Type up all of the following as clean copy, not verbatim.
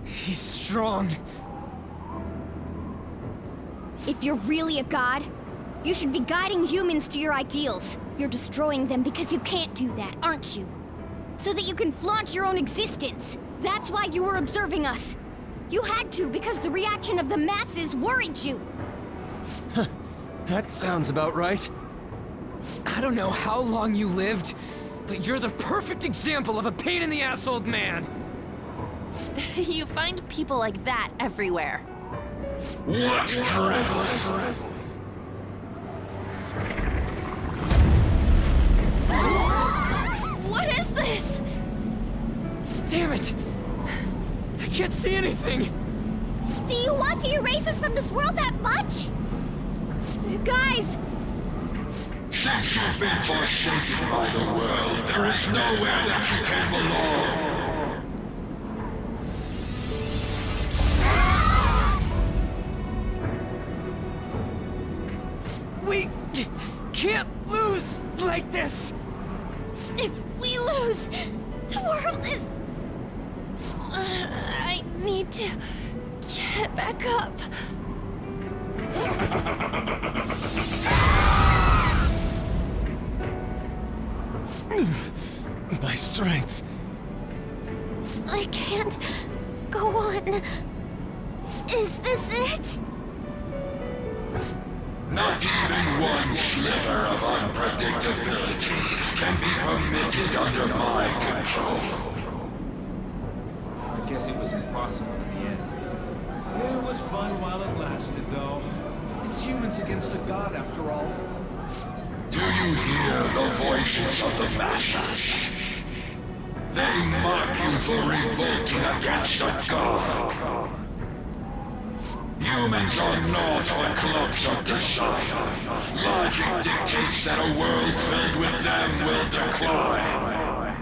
He's strong. If you're really a god, you should be guiding humans to your ideals. You're destroying them because you can't do that, aren't you? So that you can flaunt your own existence. That's why you were observing us. You had to because the reaction of the masses worried you. That sounds about right. I don't know how long you lived, but you're the perfect example of a pain-in-the-ass old man. You find people like that everywhere. What drivel? What is this? Damn it! I can't see anything! Do you want to erase us from this world that much? Guys! Since you've been forsaken by the world, there is nowhere that you can belong. We can't lose like this! If we lose, the world is... I need to get back up. My strength. I can't go on. Is this it? Not even one sliver of unpredictability can be permitted under my control. I guess it was impossible in the end. It was fun while it lasted, though. It's humans against a god, after all. Do you hear the voices of the masses? They mock you for revolting against a god. Humans are not but clumps of desire. Logic dictates that a world filled with them will decline.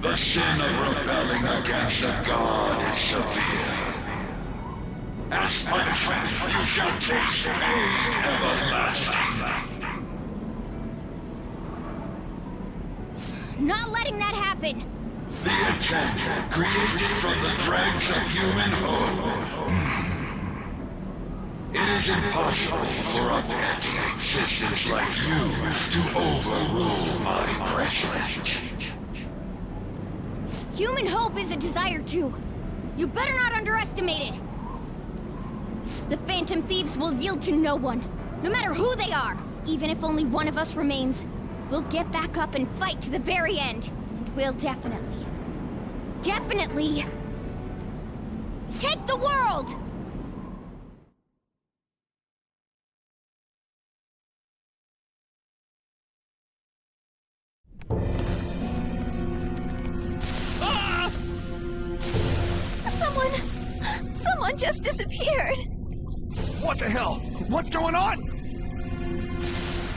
The sin of rebelling against a god is severe. As punishment, you shall taste pain everlasting. Not letting that happen. The intent, created from the dregs of human hope. It is impossible for a petty existence like you to overrule my precedent. Human hope is a desire too. You better not underestimate it. The Phantom Thieves will yield to no one, no matter who they are. Even if only one of us remains, we'll get back up and fight to the very end. And we'll definitely take the world! Someone just disappeared. What the hell? What's going on?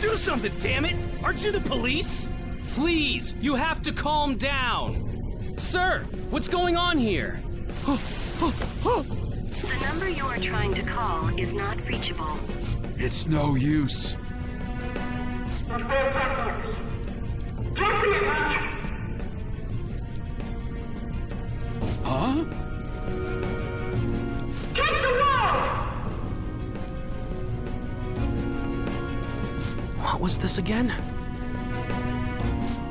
Do something, damn it! Aren't you the police? Please, you have to calm down. Sir, what's going on here? The number you are trying to call is not reachable. It's no use. Huh? Take the world! What was this again?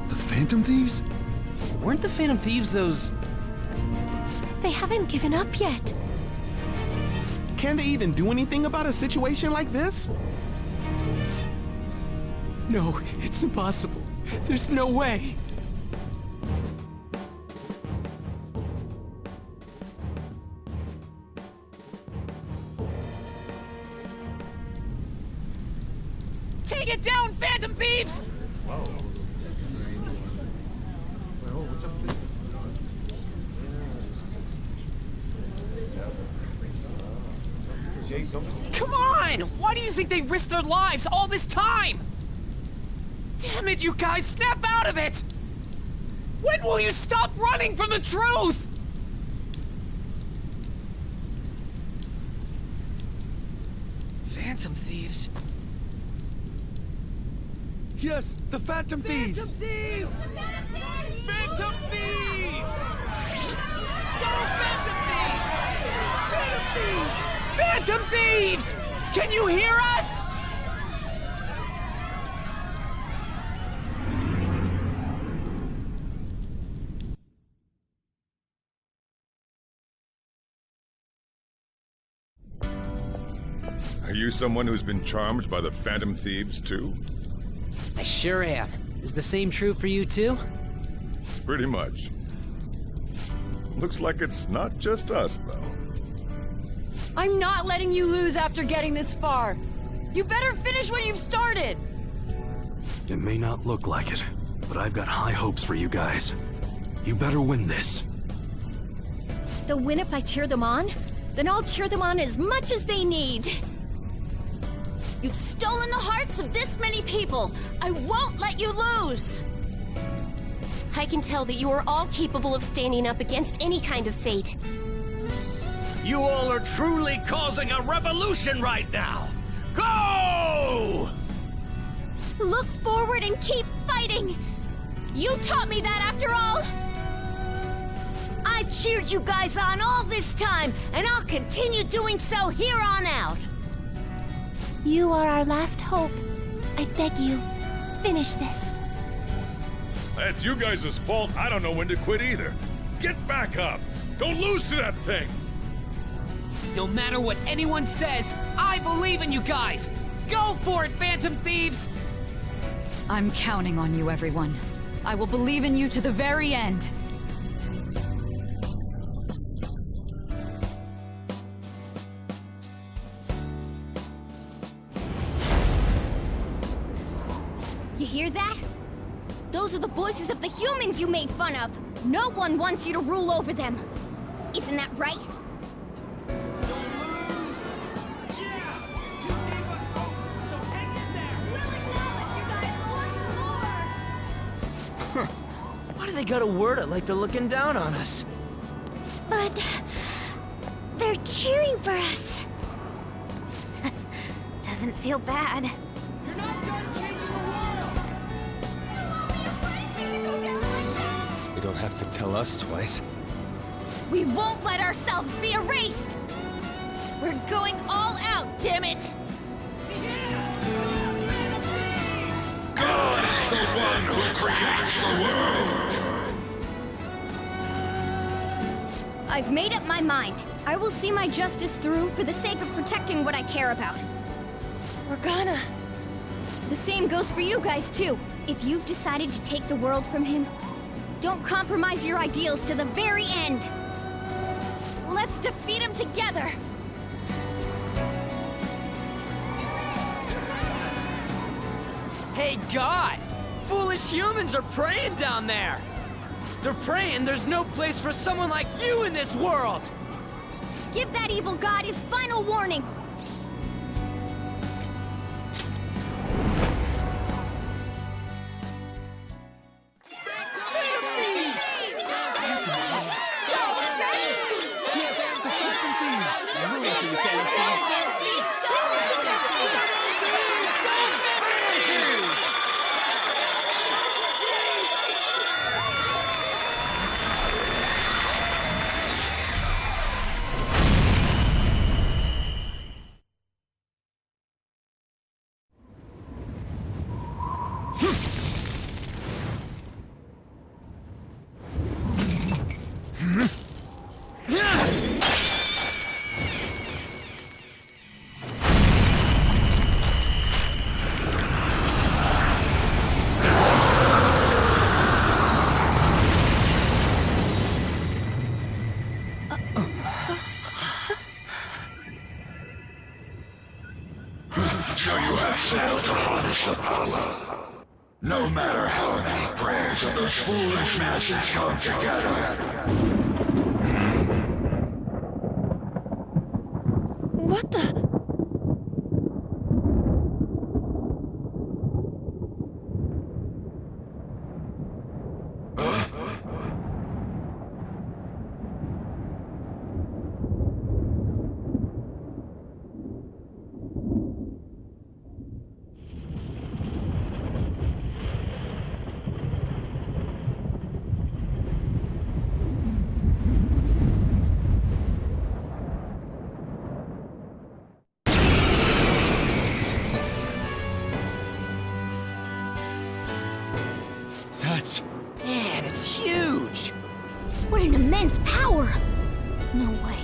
The Phantom Thieves? Weren't the Phantom Thieves those... They haven't given up yet. Can they even do anything about a situation like this? No, it's impossible. There's no way. Take it down, Phantom Thieves! Come on! Why do you think they risked their lives all this time? Damn it, you guys! Snap out of it! When will you stop running from the truth? Phantom Thieves? Yes, the Phantom Thieves! Phantom Thieves! Phantom Thieves! Can you hear us? Are you someone who's been charmed by the Phantom Thieves, too? I sure am. Is the same true for you, too? Pretty much. Looks like it's not just us, though. I'm not letting you lose after getting this far. You better finish what you've started. It may not look like it, but I've got high hopes for you guys. You better win this. They'll win if I cheer them on? Then I'll cheer them on as much as they need. You've stolen the hearts of this many people. I won't let you lose. I can tell that you are all capable of standing up against any kind of fate. You all are truly causing a revolution right now! Go! Look forward and keep fighting! You taught me that after all! I've cheered you guys on all this time, and I'll continue doing so here on out. You are our last hope. I beg you, finish this. That's you guys' fault. I don't know when to quit either. Get back up! Don't lose to that thing! No matter what anyone says, I believe in you guys! Go for it, Phantom Thieves! I'm counting on you, everyone. I will believe in you to the very end. You hear that? Those are the voices of the humans you made fun of! No one wants you to rule over them! Isn't that right? Why do they gotta word it like they're looking down on us? But... they're cheering for us. Doesn't feel bad. You're not done changing the world! You don't have to tell us twice. We won't let ourselves be erased! We're going all out, damn it! God is the one who creates the world! I've made up my mind. I will see my justice through for the sake of protecting what I care about. We're gonna... The same goes for you guys, too. If you've decided to take the world from him, don't compromise your ideals to the very end. Let's defeat him together! Hey, God! Foolish humans are praying down there! They're praying there's no place for someone like you in this world! Give that evil god his final warning! So you have failed to harness the power. No matter how many prayers of those foolish masses come together. What the... That's... Man, it's huge! What an immense power! No way.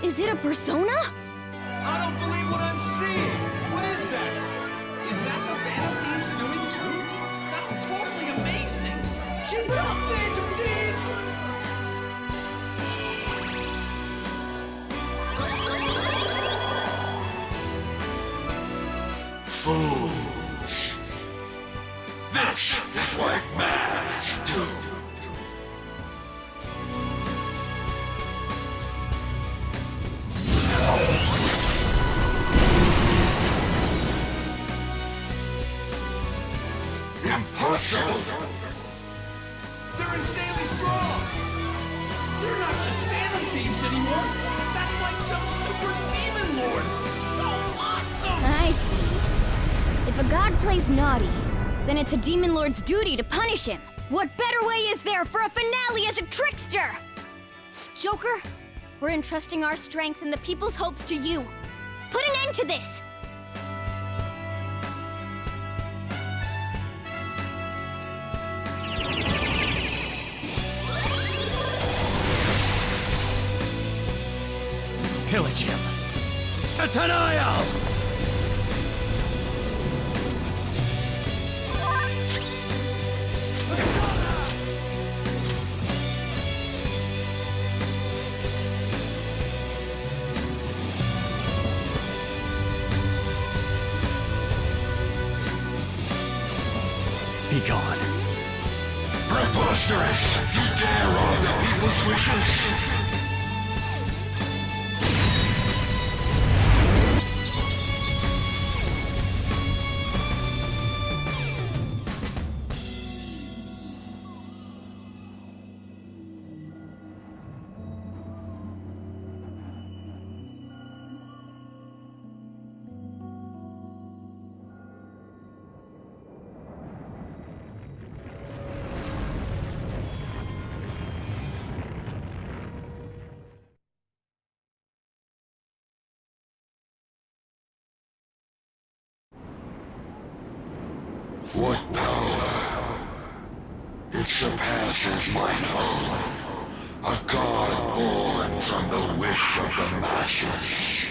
Is it a persona? I don't believe what I'm seeing! What is that? Is that the Phantom Thieves doing too? That's totally amazing! Keep it up, Phantom Thieves! Fools! This is what man should do! Impossible! They're insanely strong! They're not just Phantom Thieves anymore! That's like some super demon lord! So awesome! I see. If a god plays naughty, then it's a demon lord's duty to punish him. What better way is there for a finale as a trickster? Joker, we're entrusting our strength and the people's hopes to you. Put an end to this! Pillage him! Satanael! Be gone. Preposterous! You dare wrong the people's wishes! What power! It surpasses mine own. A god born from the wish of the masses.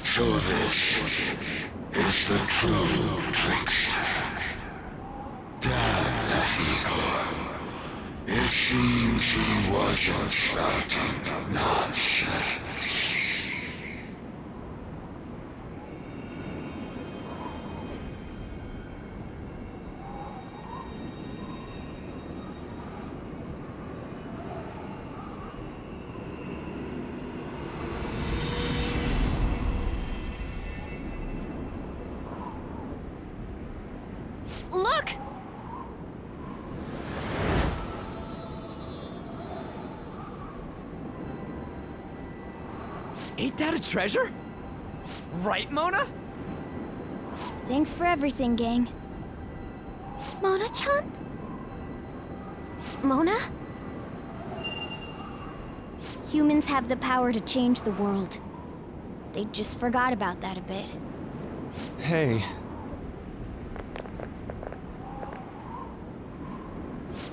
So this is the true trickster. Damn that ego. It seems he wasn't spouting nonsense. Look! Ain't that a treasure? Right, Mona? Thanks for everything, gang. Mona-chan? Mona? Humans have the power to change the world. They just forgot about that a bit. Hey.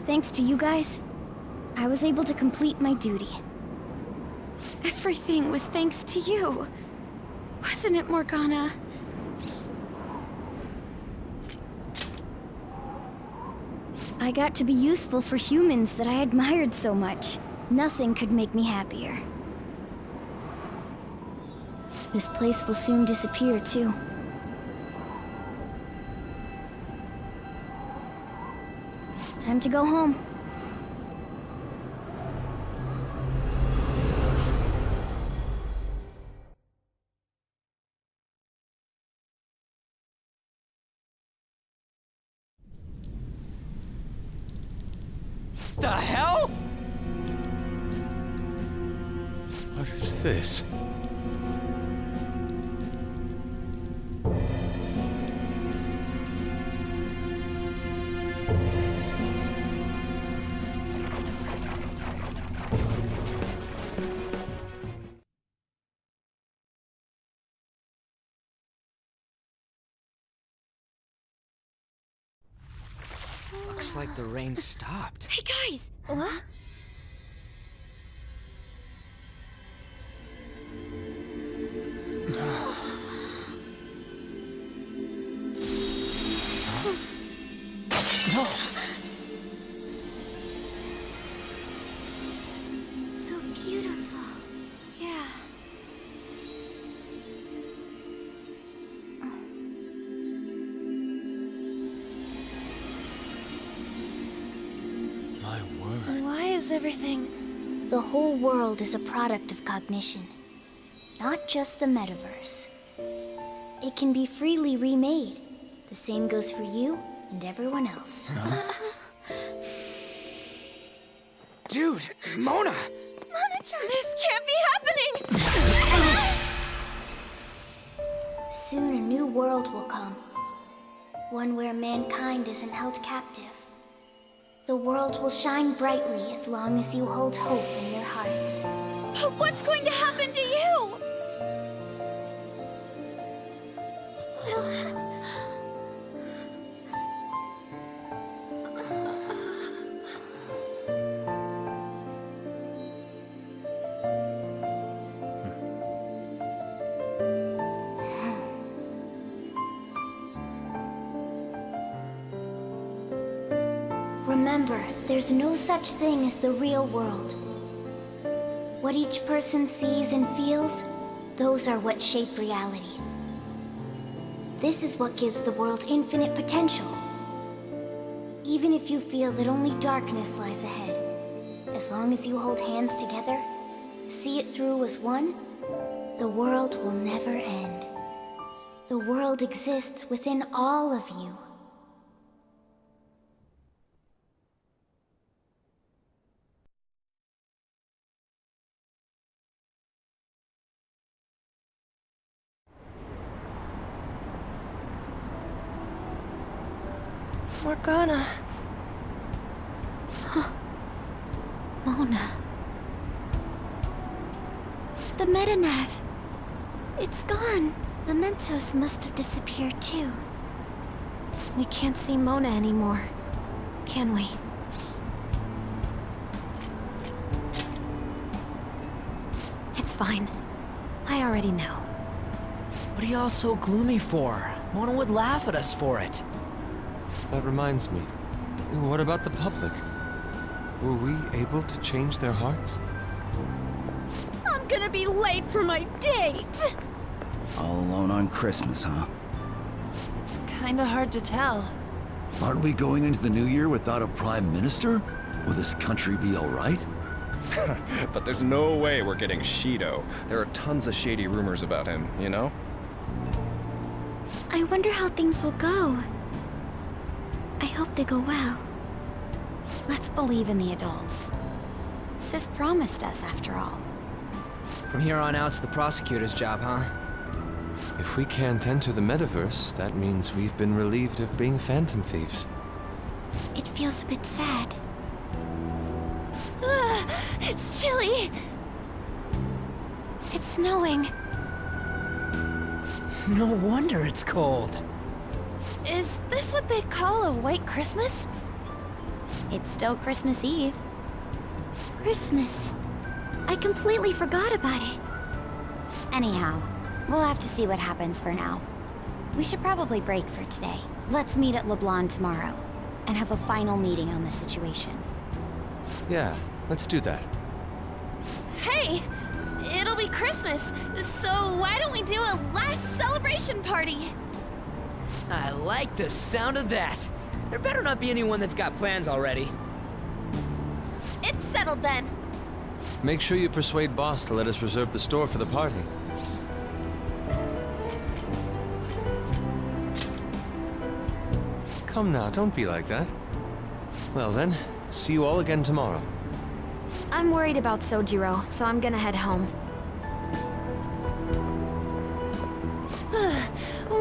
Thanks to you guys, I was able to complete my duty. Everything was thanks to you. Wasn't it, Morgana? I got to be useful for humans that I admired so much. Nothing could make me happier. This place will soon disappear, too. Time to go home. The hell? What is this? Looks like the rain stopped. Hey guys! What? So beautiful. Yeah. My word. Why is everything... The whole world is a product of cognition. Not just the metaverse. It can be freely remade. The same goes for you and everyone else. Dude, Mona! Mona-chan! This can't be happening! Soon a new world will come. One where mankind isn't held captive. The world will shine brightly as long as you hold hope in your hearts. But what's going to happen to you? Remember, there's no such thing as the real world. What each person sees and feels, those are what shape reality. This is what gives the world infinite potential. Even if you feel that only darkness lies ahead, as long as you hold hands together, see it through as one, the world will never end. The world exists within all of you. Morgana. Huh. Mona. The metanav. It's gone. The Mentos must have disappeared too. We can't see Mona anymore, can we? It's fine. I already know. What are y'all so gloomy for? Mona would laugh at us for it. That reminds me. What about the public? Were we able to change their hearts? I'm gonna be late for my date! All alone on Christmas, huh? It's kinda hard to tell. Aren't we going into the new year without a prime minister? Will this country be all right? But there's no way we're getting Shido. There are tons of shady rumors about him, you know? I wonder how things will go. I hope they go well. Let's believe in the adults. Sis promised us, after all. From here on out, it's the prosecutor's job, huh? If we can't enter the metaverse, that means we've been relieved of being phantom thieves. It feels a bit sad. It's chilly. It's snowing. No wonder it's cold. Is this what they call a white Christmas? It's still Christmas Eve. Christmas. I completely forgot about it. Anyhow, we'll have to see what happens for now. We should probably break for today. Let's meet at LeBlanc tomorrow and have a final meeting on the situation. Yeah, let's do that. Hey! It'll be Christmas, so why don't we do a last celebration party? I like the sound of that. There better not be anyone that's got plans already. It's settled then. Make sure you persuade Boss to let us reserve the store for the party. Come now, don't be like that. Well then, see you all again tomorrow. I'm worried about Sojiro, so I'm gonna head home.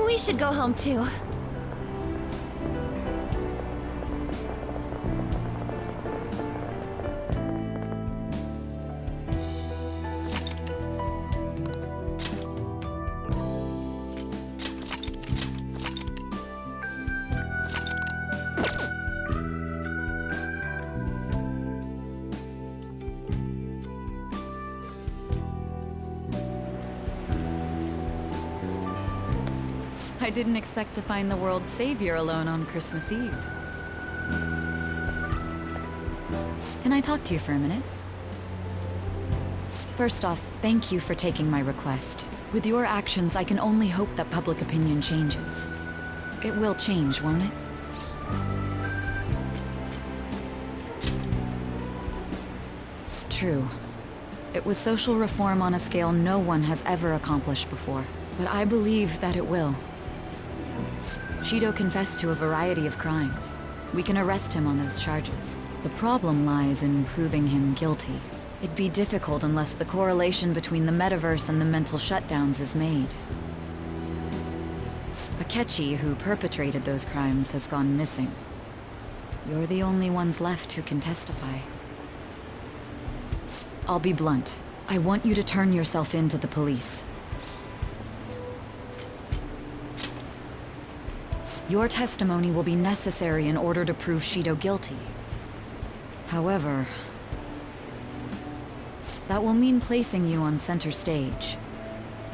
We should go home too. I didn't expect to find the world's savior alone on Christmas Eve. Can I talk to you for a minute? First off, thank you for taking my request. With your actions, I can only hope that public opinion changes. It will change, won't it? True. It was social reform on a scale no one has ever accomplished before, but I believe that it will. Shido confessed to a variety of crimes. We can arrest him on those charges. The problem lies in proving him guilty. It'd be difficult unless the correlation between the metaverse and the mental shutdowns is made. Akechi, who perpetrated those crimes, has gone missing. You're the only ones left who can testify. I'll be blunt. I want you to turn yourself in to the police. Your testimony will be necessary in order to prove Shido guilty. However, that will mean placing you on center stage.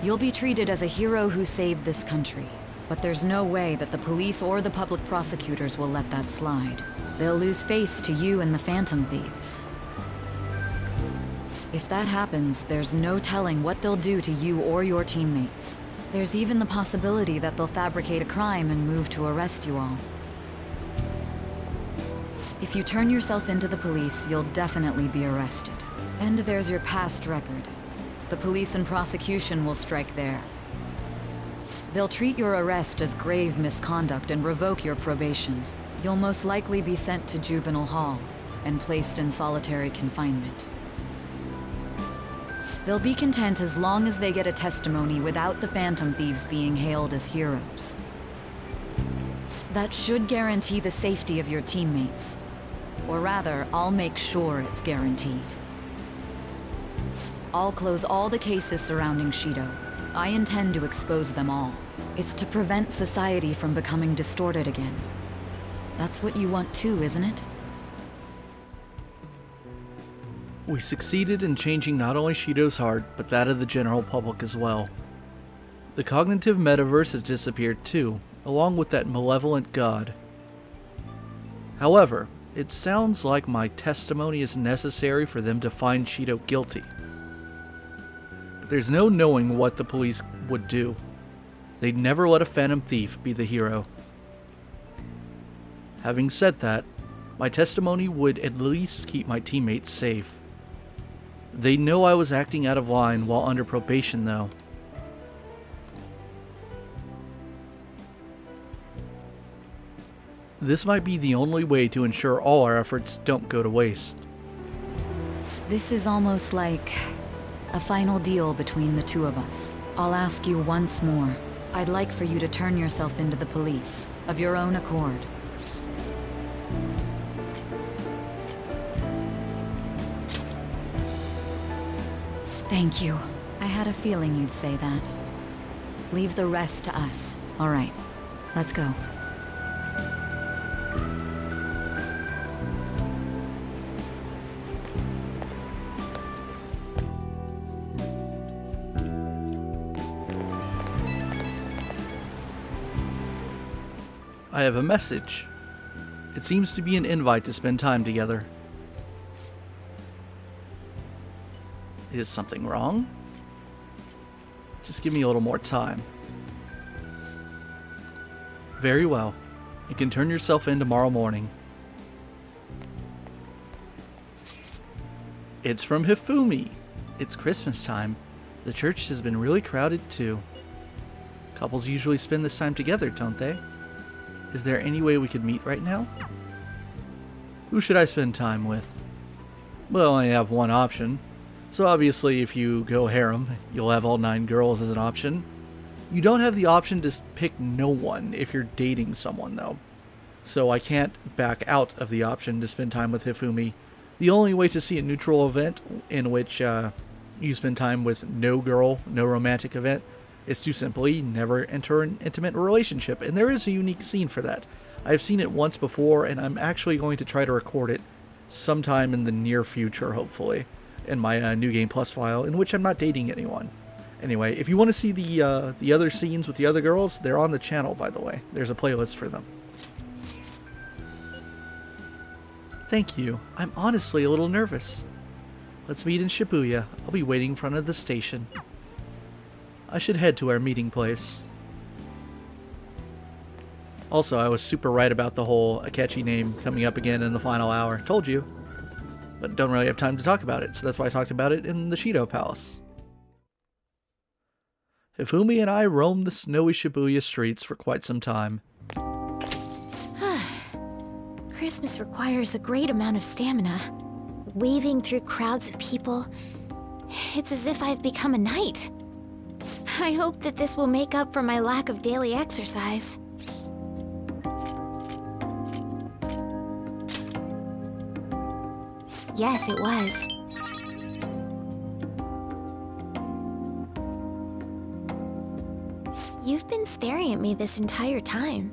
You'll be treated as a hero who saved this country. But there's no way that the police or the public prosecutors will let that slide. They'll lose face to you and the Phantom Thieves. If that happens, there's no telling what they'll do to you or your teammates. There's even the possibility that they'll fabricate a crime and move to arrest you all. If you turn yourself into the police, you'll definitely be arrested. And there's your past record. The police and prosecution will strike there. They'll treat your arrest as grave misconduct and revoke your probation. You'll most likely be sent to juvenile hall and placed in solitary confinement. They'll be content as long as they get a testimony without the Phantom Thieves being hailed as heroes. That should guarantee the safety of your teammates. Or rather, I'll make sure it's guaranteed. I'll close all the cases surrounding Shido. I intend to expose them all. It's to prevent society from becoming distorted again. That's what you want too, isn't it? We succeeded in changing not only Shido's heart, but that of the general public as well. The cognitive metaverse has disappeared too, along with that malevolent god. However, it sounds like my testimony is necessary for them to find Shido guilty. But there's no knowing what the police would do. They'd never let a Phantom Thief be the hero. Having said that, my testimony would at least keep my teammates safe. They know I was acting out of line while under probation, though. This might be the only way to ensure all our efforts don't go to waste. This is almost like a final deal between the two of us. I'll ask you once more. I'd like for you to turn yourself into the police, of your own accord. Thank you. I had a feeling you'd say that. Leave the rest to us. All right, let's go. I have a message. It seems to be an invite to spend time together. Is something wrong? Just give me a little more time. Very well. You can turn yourself in tomorrow morning. It's from Hifumi. It's Christmas time. The church has been really crowded too. Couples usually spend this time together, don't they? Is there any way we could meet right now? Who should I spend time with? Well, I have one option. So obviously if you go harem, you'll have all 9 girls as an option. You don't have the option to pick no one if you're dating someone though. So I can't back out of the option to spend time with Hifumi. The only way to see a neutral event in which you spend time with no girl, no romantic event, is to simply never enter an intimate relationship. And there is a unique scene for that. I've seen it once before and I'm actually going to try to record it sometime in the near future, hopefully, in my New Game Plus file, in which I'm not dating anyone. Anyway, if you want to see the other scenes with the other girls, they're on the channel, by the way. There's a playlist for them. Thank you. I'm honestly a little nervous. Let's meet in Shibuya. I'll be waiting in front of the station. I should head to our meeting place. Also, I was super right about the whole Akechi name coming up again in the final hour. Told you. But don't really have time to talk about it, so that's why I talked about it in the Shido Palace. Hifumi and I roamed the snowy Shibuya streets for quite some time. Christmas requires a great amount of stamina. Waving through crowds of people, it's as if I've become a knight. I hope that this will make up for my lack of daily exercise. Yes, it was. You've been staring at me this entire time.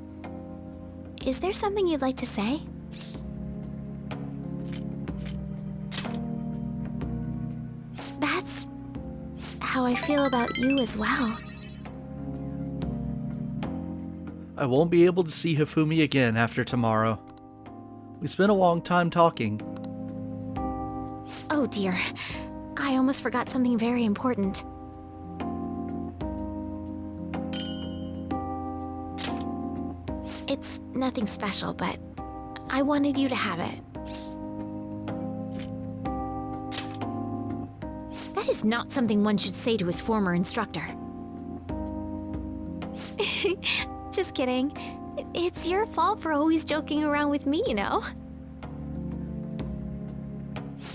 Is there something you'd like to say? That's how I feel about you as well. I won't be able to see Hifumi again after tomorrow. We spent a long time talking. Oh dear, I almost forgot something very important. It's nothing special, but I wanted you to have it. That is not something one should say to his former instructor. Just kidding. It's your fault for always joking around with me, you know?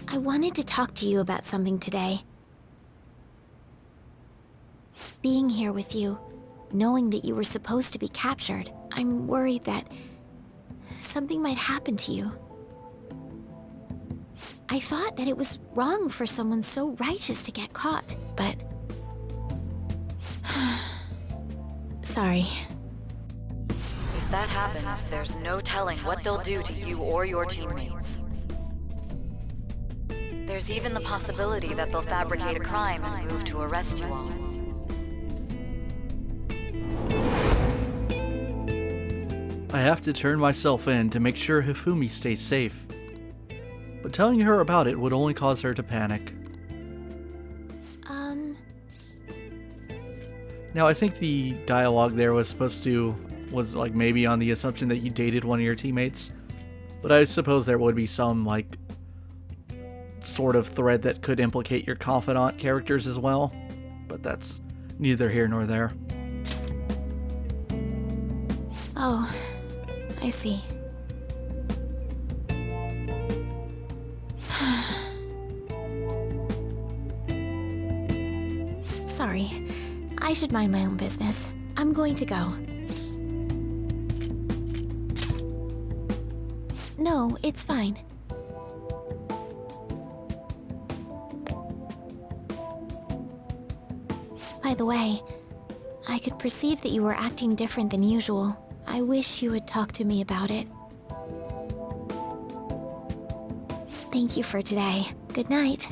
I wanted to talk to you about something today. Being here with you, knowing that you were supposed to be captured, I'm worried that something might happen to you. I thought that it was wrong for someone so righteous to get caught, but... Sorry. If that happens, there's no telling what they'll do to you or your teammates. There's even the possibility that they'll fabricate a crime and move to arrest you all. I have to turn myself in to make sure Hifumi stays safe. But telling her about it would only cause her to panic. Now, I think the dialogue there was like maybe on the assumption that you dated one of your teammates. But I suppose there would be some, like, sort of thread that could implicate your confidant characters as well. But that's neither here nor there. Oh, I see. Sorry. I should mind my own business. I'm going to go. No, it's fine. By the way, I could perceive that you were acting different than usual. I wish you would talk to me about it. Thank you for today. Good night.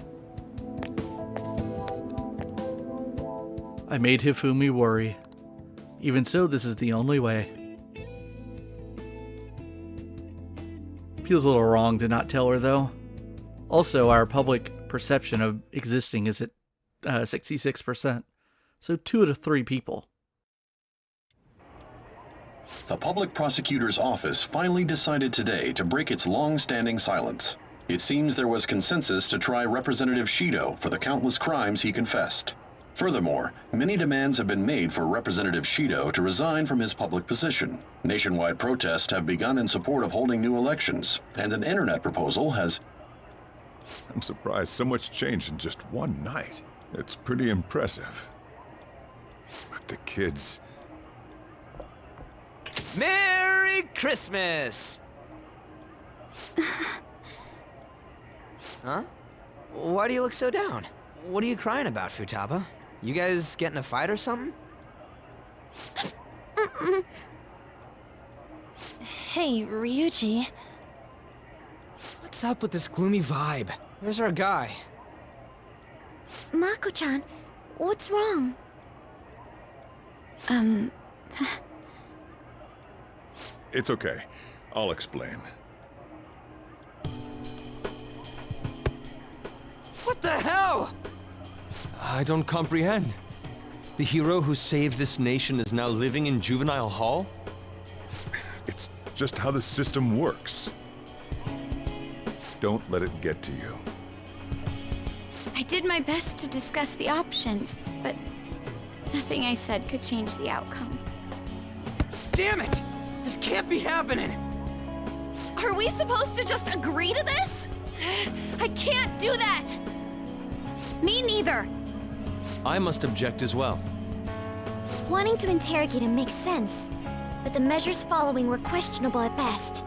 I made Hifumi worry. Even so, this is the only way. Feels a little wrong to not tell her, though. Also, our public perception of existing is at 66%. So 2 out of 3 people. The public prosecutor's office finally decided today to break its long-standing silence. It seems there was consensus to try Representative Shido for the countless crimes he confessed. Furthermore, many demands have been made for Representative Shido to resign from his public position. Nationwide protests have begun in support of holding new elections, and an internet proposal has... I'm surprised so much changed in just one night. It's pretty impressive. But the kids... Merry Christmas! Huh? Why do you look so down? What are you crying about, Futaba? You guys get in a fight or something? Hey, Ryuji. What's up with this gloomy vibe? Where's our guy? Mako-chan, What's wrong? It's okay. I'll explain. What the hell? I don't comprehend. The hero who saved this nation is now living in juvenile hall? It's just how the system works. Don't let it get to you. I did my best to discuss the options, but nothing I said could change the outcome. Damn it! This can't be happening! Are we supposed to just agree to this? I can't do that! Me neither. I must object as well. Wanting to interrogate him makes sense, but the measures following were questionable at best.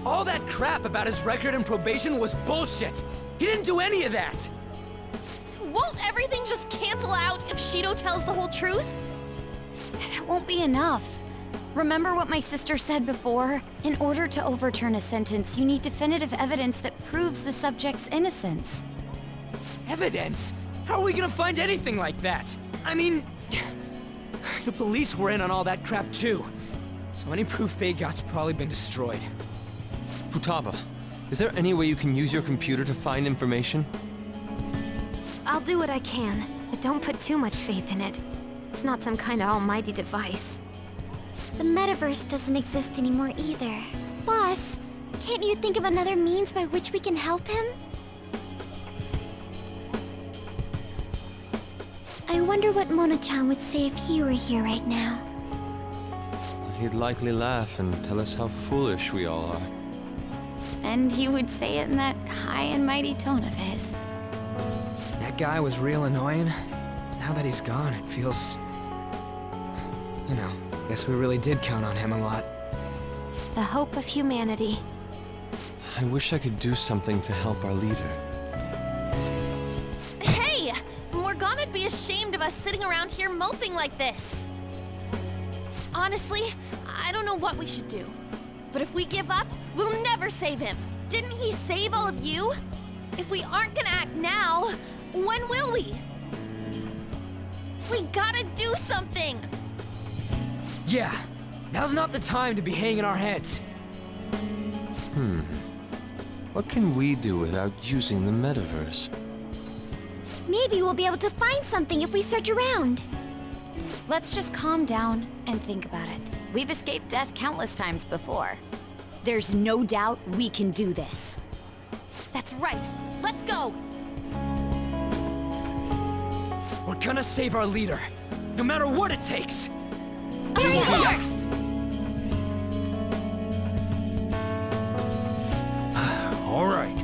All that crap about his record and probation was bullshit! He didn't do any of that! Won't everything just cancel out if Shido tells the whole truth? That won't be enough. Remember what my sister said before? In order to overturn a sentence, you need definitive evidence that proves the subject's innocence. Evidence? How are we gonna find anything like that? I mean... the police were in on all that crap too. So any proof they got's probably been destroyed. Futaba, is there any way you can use your computer to find information? I'll do what I can, but don't put too much faith in it. It's not some kind of almighty device. The metaverse doesn't exist anymore either. Boss, can't you think of another means by which we can help him? I wonder what Mona-chan would say if he were here right now. He'd likely laugh and tell us how foolish we all are. And he would say it in that high and mighty tone of his. That guy was real annoying. Now that he's gone, it feels... You know, guess we really did count on him a lot. The hope of humanity. I wish I could do something to help our leader. Hey! Morgana'd be ashamed of us sitting around here moping like this. Honestly, I don't know what we should do. But if we give up, we'll never save him. Didn't he save all of you? If we aren't gonna act now, when will we? We gotta do something! Yeah, now's not the time to be hanging our heads. What can we do without using the metaverse? Maybe we'll be able to find something if we search around. Let's just calm down and think about it. We've escaped death countless times before. There's no doubt we can do this. That's right. Let's go! We're gonna save our leader, no matter what it takes! All right.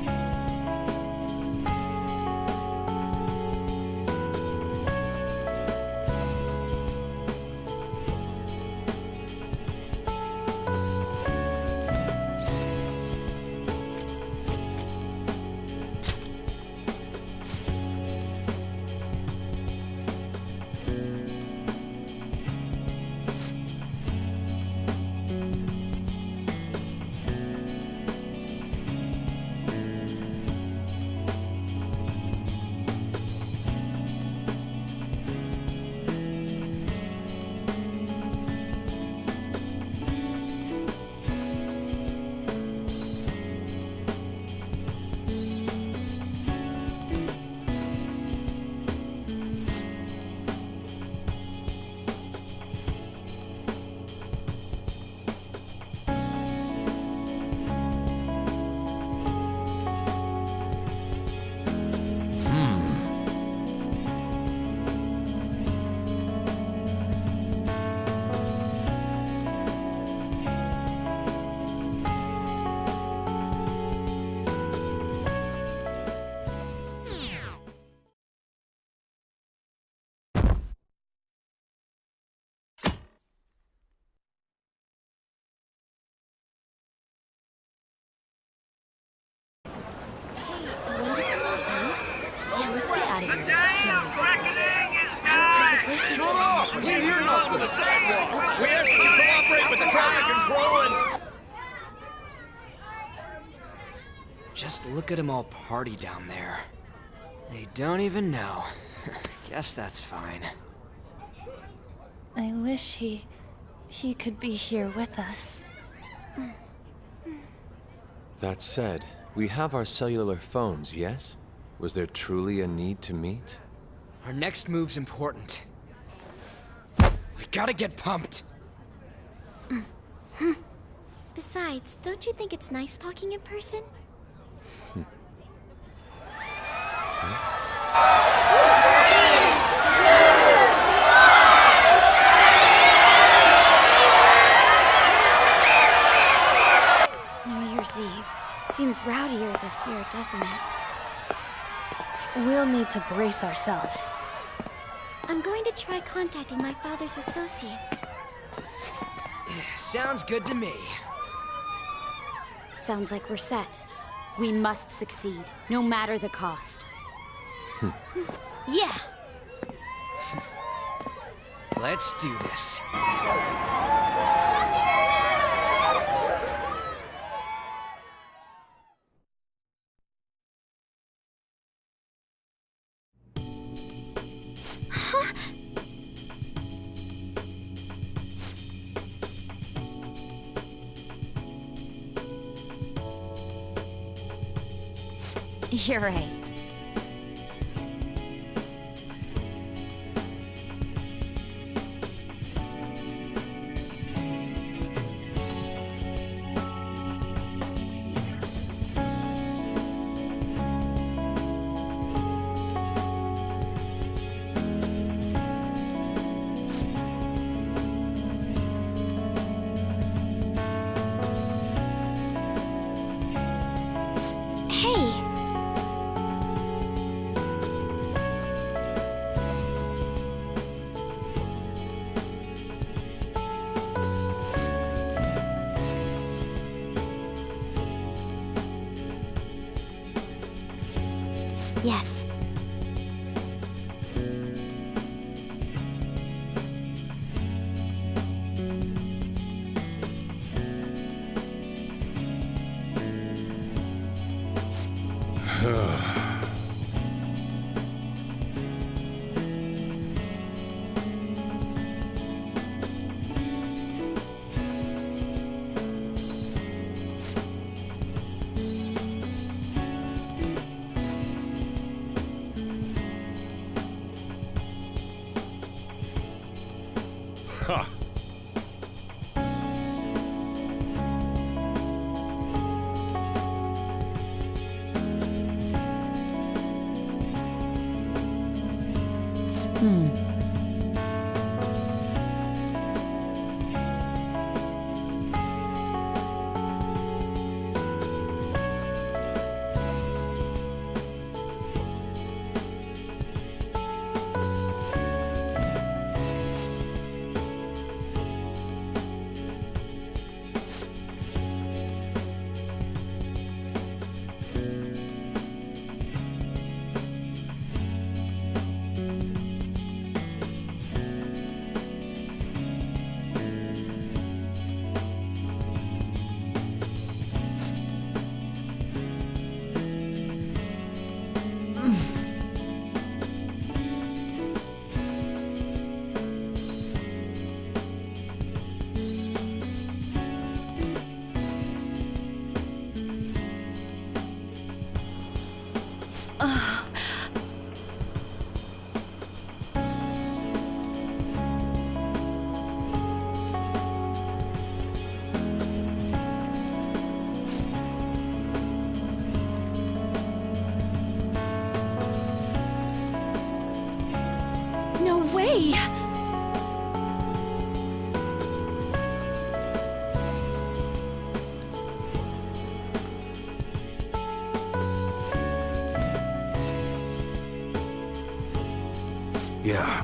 We hear not for the sidewalk. We ask that you cooperate with the traffic control and... Just look at them all party down there. They don't even know. Guess that's fine. I wish he could be here with us. That said, we have our cellular phones, yes? Was there truly a need to meet? Our next move's important. We gotta get pumped. Besides, don't you think it's nice talking in person? New Year's Eve. It seems rowdier this year, doesn't it? We'll need to brace ourselves. I'm going to try contacting my father's associates. Sounds good to me. Sounds like we're set. We must succeed, no matter the cost. Yeah. Let's do this. You're right. Hey! Yes. Ha! No way! Yeah.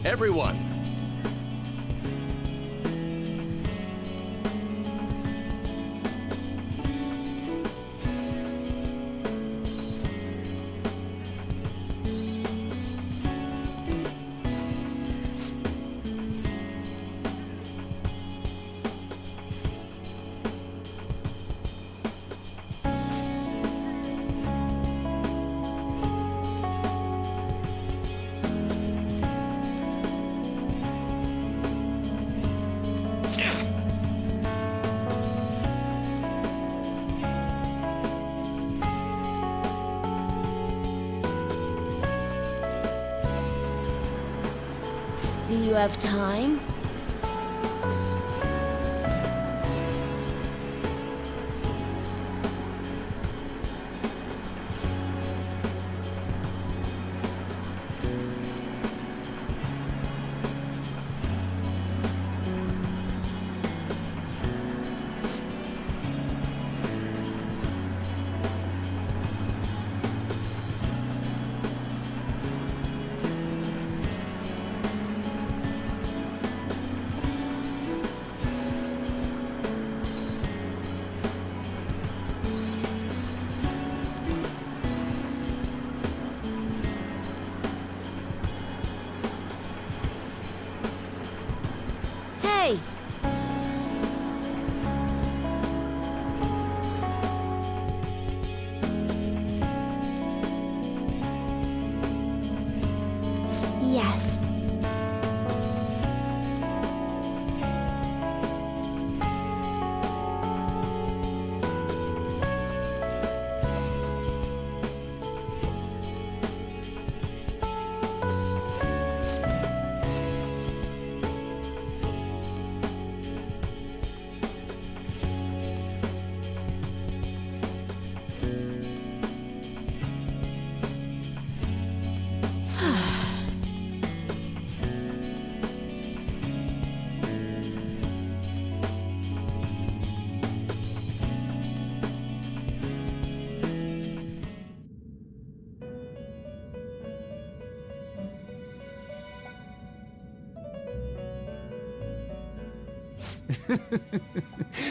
Everyone! Do you have time? Hey! Yes.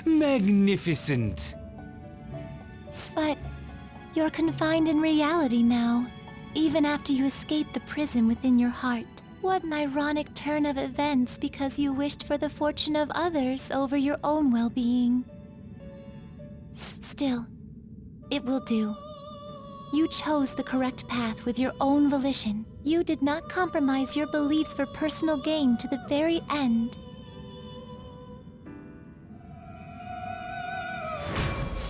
Magnificent! But you're confined in reality now, even after you escaped the prison within your heart. What an ironic turn of events because you wished for the fortune of others over your own well-being. Still, it will do. You chose the correct path with your own volition. You did not compromise your beliefs for personal gain to the very end.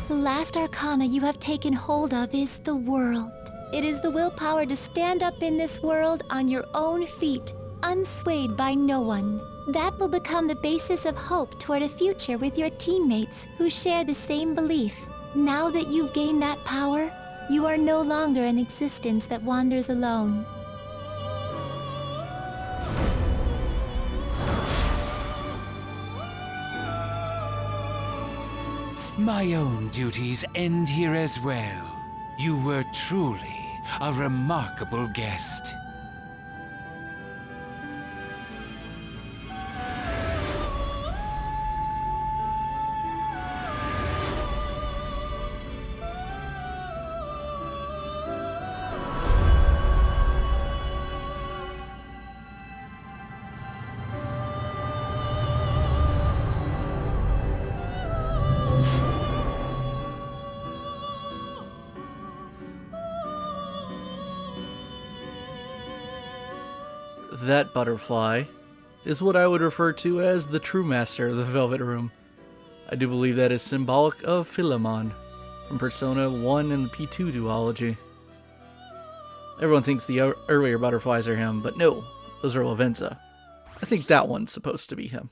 The last arcana you have taken hold of is the world. It is the willpower to stand up in this world on your own feet, unswayed by no one. That will become the basis of hope toward a future with your teammates who share the same belief. Now that you've gained that power, you are no longer an existence that wanders alone. My own duties end here as well. You were truly a remarkable guest. That butterfly is what I would refer to as the true master of the Velvet Room. I do believe that is symbolic of Philemon from Persona 1 and the P2 duology. Everyone thinks the earlier butterflies are him, but no, those are Lavenza. I think that one's supposed to be him.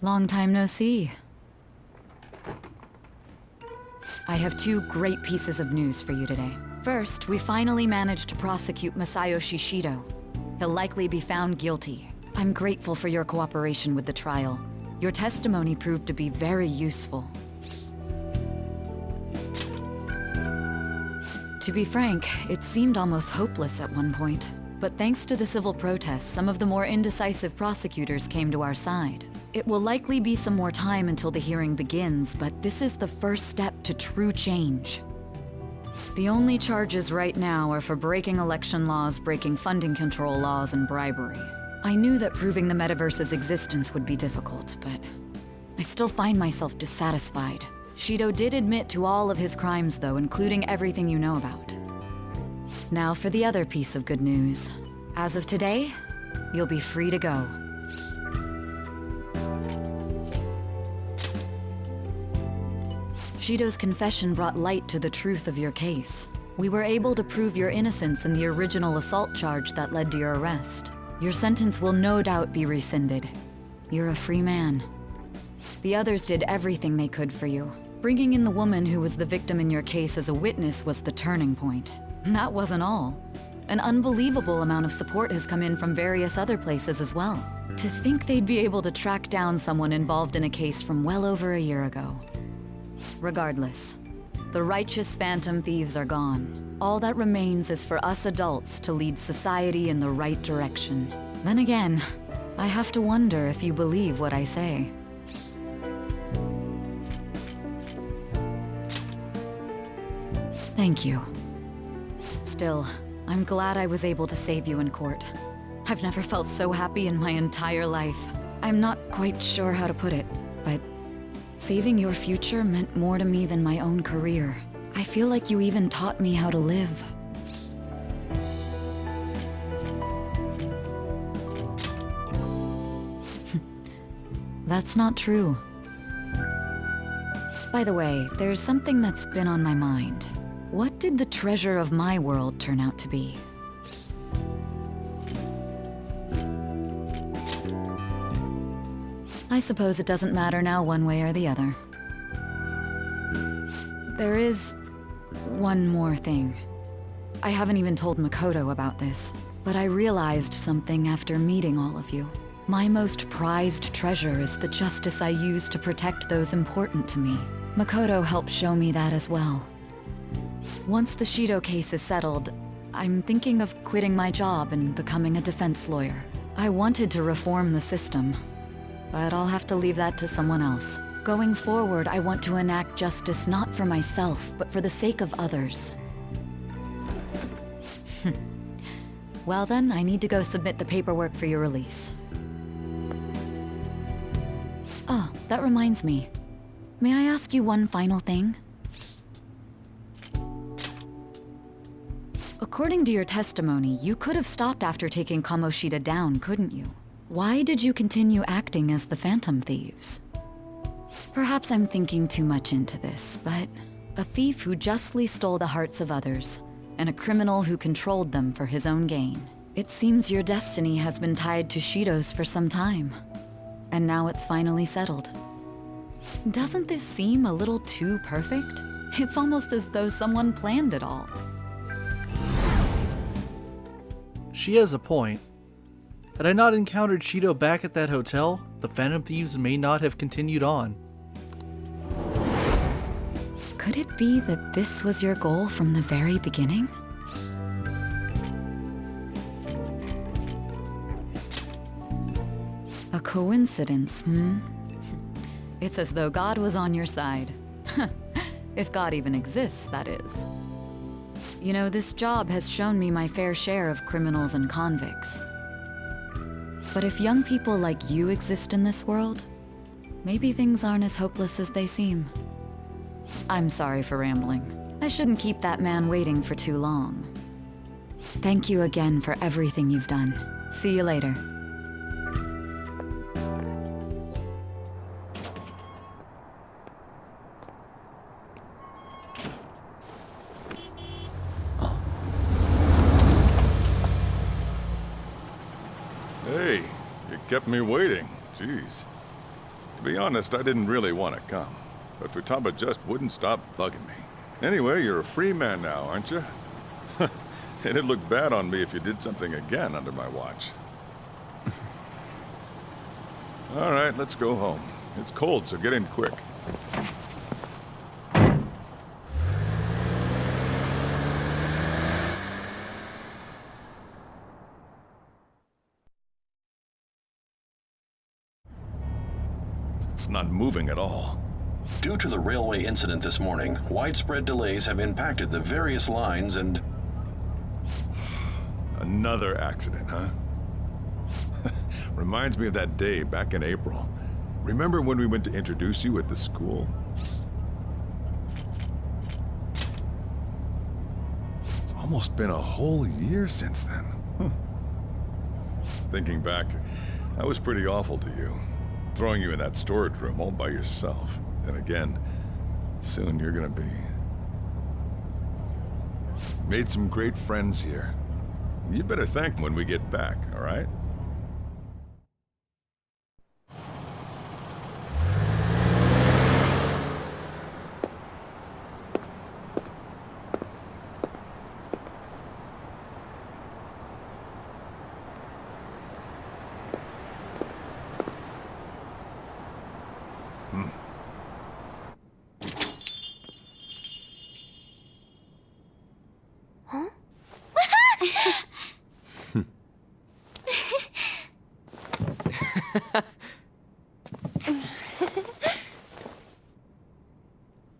Long time no see. I have two great pieces of news for you today. First, we finally managed to prosecute Masayoshi Shido. He'll likely be found guilty. I'm grateful for your cooperation with the trial. Your testimony proved to be very useful. To be frank, it seemed almost hopeless at one point. But thanks to the civil protests, some of the more indecisive prosecutors came to our side. It will likely be some more time until the hearing begins, but this is the first step to true change. The only charges right now are for breaking election laws, breaking funding control laws, and bribery. I knew that proving the metaverse's existence would be difficult, but I still find myself dissatisfied. Shido did admit to all of his crimes, though, including everything you know about. Now for the other piece of good news. As of today, you'll be free to go. Shido's confession brought light to the truth of your case. We were able to prove your innocence in the original assault charge that led to your arrest. Your sentence will no doubt be rescinded. You're a free man. The others did everything they could for you. Bringing in the woman who was the victim in your case as a witness was the turning point. That wasn't all. An unbelievable amount of support has come in from various other places as well. To think they'd be able to track down someone involved in a case from well over a year ago. Regardless, the righteous phantom thieves are gone. All that remains is for us adults to lead society in the right direction. Then again, I have to wonder if you believe what I say. Thank you. Still, I'm glad I was able to save you in court. I've never felt so happy in my entire life. I'm not quite sure how to put it, but saving your future meant more to me than my own career. I feel like you even taught me how to live. That's not true. By the way, there's something that's been on my mind. What did the treasure of my world turn out to be? I suppose it doesn't matter now one way or the other. There is one more thing. I haven't even told Makoto about this, but I realized something after meeting all of you. My most prized treasure is the justice I use to protect those important to me. Makoto helped show me that as well. Once the Shido case is settled, I'm thinking of quitting my job and becoming a defense lawyer. I wanted to reform the system, but I'll have to leave that to someone else. Going forward, I want to enact justice not for myself, but for the sake of others. Well then, I need to go submit the paperwork for your release. Oh, that reminds me. May I ask you one final thing? According to your testimony, you could have stopped after taking Kamoshida down, couldn't you? Why did you continue acting as the Phantom Thieves? Perhaps I'm thinking too much into this, but a thief who justly stole the hearts of others, and a criminal who controlled them for his own gain. It seems your destiny has been tied to Shido's for some time, and now it's finally settled. Doesn't this seem a little too perfect? It's almost as though someone planned it all. She has a point. Had I not encountered Shido back at that hotel, the Phantom Thieves may not have continued on. Could it be that this was your goal from the very beginning? A coincidence, hmm? It's as though God was on your side. If God even exists, that is. You know, this job has shown me my fair share of criminals and convicts. But if young people like you exist in this world, maybe things aren't as hopeless as they seem. I'm sorry for rambling. I shouldn't keep that man waiting for too long. Thank you again for everything you've done. See you later. Hey, you kept me waiting. Jeez. To be honest, I didn't really want to come, but Futaba just wouldn't stop bugging me. Anyway, you're a free man now, aren't you? It'd look bad on me if you did something again under my watch. All right, let's go home. It's cold, so get in quick. It's not moving at all. Due to the railway incident this morning, widespread delays have impacted the various lines and... Another accident, huh? Reminds me of that day back in April. Remember when we went to introduce you at the school? It's almost been a whole year since then. Thinking back, I was pretty awful to you. Throwing you in that storage room all by yourself. And again, soon you're gonna be. Made some great friends here. You'd better thank them when we get back, all right?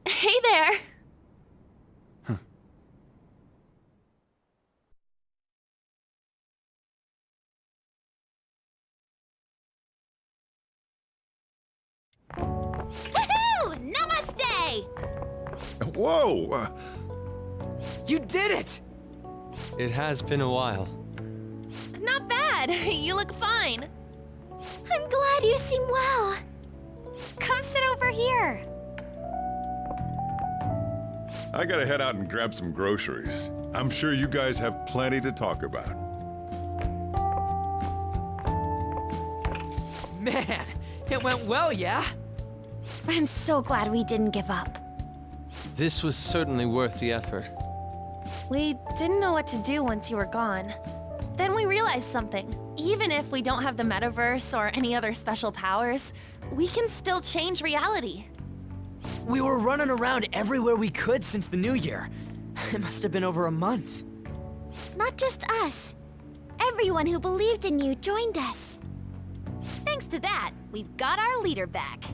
Hey there! Woohoo! Namaste! Whoa! You did it! It has been a while. Not bad. You look fine. I'm glad you seem well. Come sit over here. I gotta head out and grab some groceries. I'm sure you guys have plenty to talk about. Man, it went well, yeah? I'm so glad we didn't give up. This was certainly worth the effort. We didn't know what to do once you were gone. Then we realized something. Even if we don't have the metaverse or any other special powers, we can still change reality. We were running around everywhere we could since the new year. It must have been over a month. Not just us. Everyone who believed in you joined us. Thanks to that, we've got our leader back.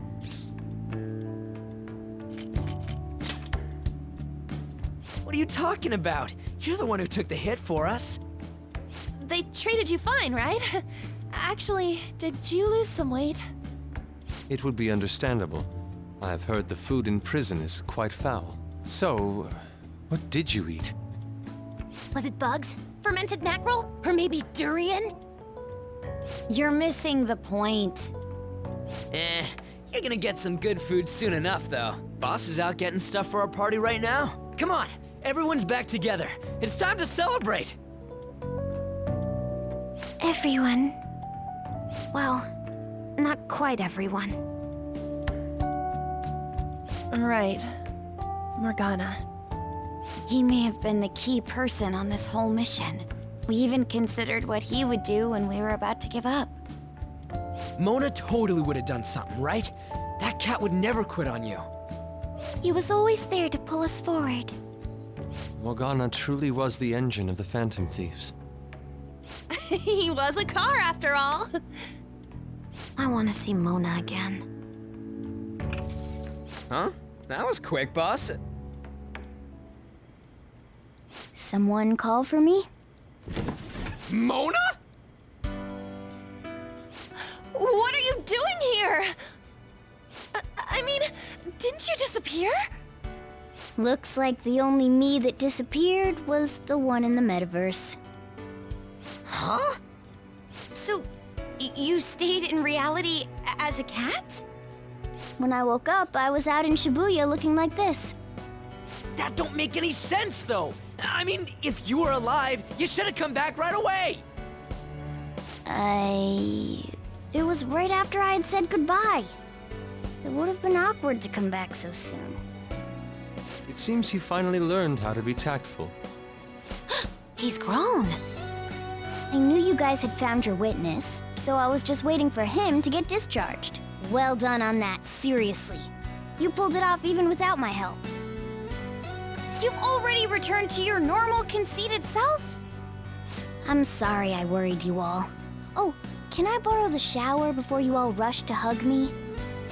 What are you talking about? You're the one who took the hit for us. They treated you fine, right? Actually, did you lose some weight? It would be understandable. I've heard the food in prison is quite foul. So, what did you eat? Was it bugs? Fermented mackerel? Or maybe durian? You're missing the point. You're gonna get some good food soon enough, though. Boss is out getting stuff for our party right now. Come on, everyone's back together. It's time to celebrate. Everyone. Well, not quite everyone. Right. Morgana. He may have been the key person on this whole mission. We even considered what he would do when we were about to give up. Mona totally would have done something, right? That cat would never quit on you. He was always there to pull us forward. Morgana truly was the engine of the Phantom Thieves. He was a car, after all. I want to see Mona again. Huh? That was quick, boss. Someone call for me? Mona? matter? I mean, didn't you disappear? Looks like the only me that disappeared was the one in the metaverse. Huh? So, you stayed in reality as a cat? When I woke up, I was out in Shibuya looking like this. That don't make any sense, though. I mean, if you were alive, you should have come back right away. It was right after I had said goodbye. It would have been awkward to come back so soon. It seems he finally learned how to be tactful. He's grown. I knew you guys had found your witness, so I was just waiting for him to get discharged. Well done on that, seriously. You pulled it off even without my help. You've already returned to your normal, conceited self? I'm sorry I worried you all. Oh, can I borrow the shower before you all rush to hug me?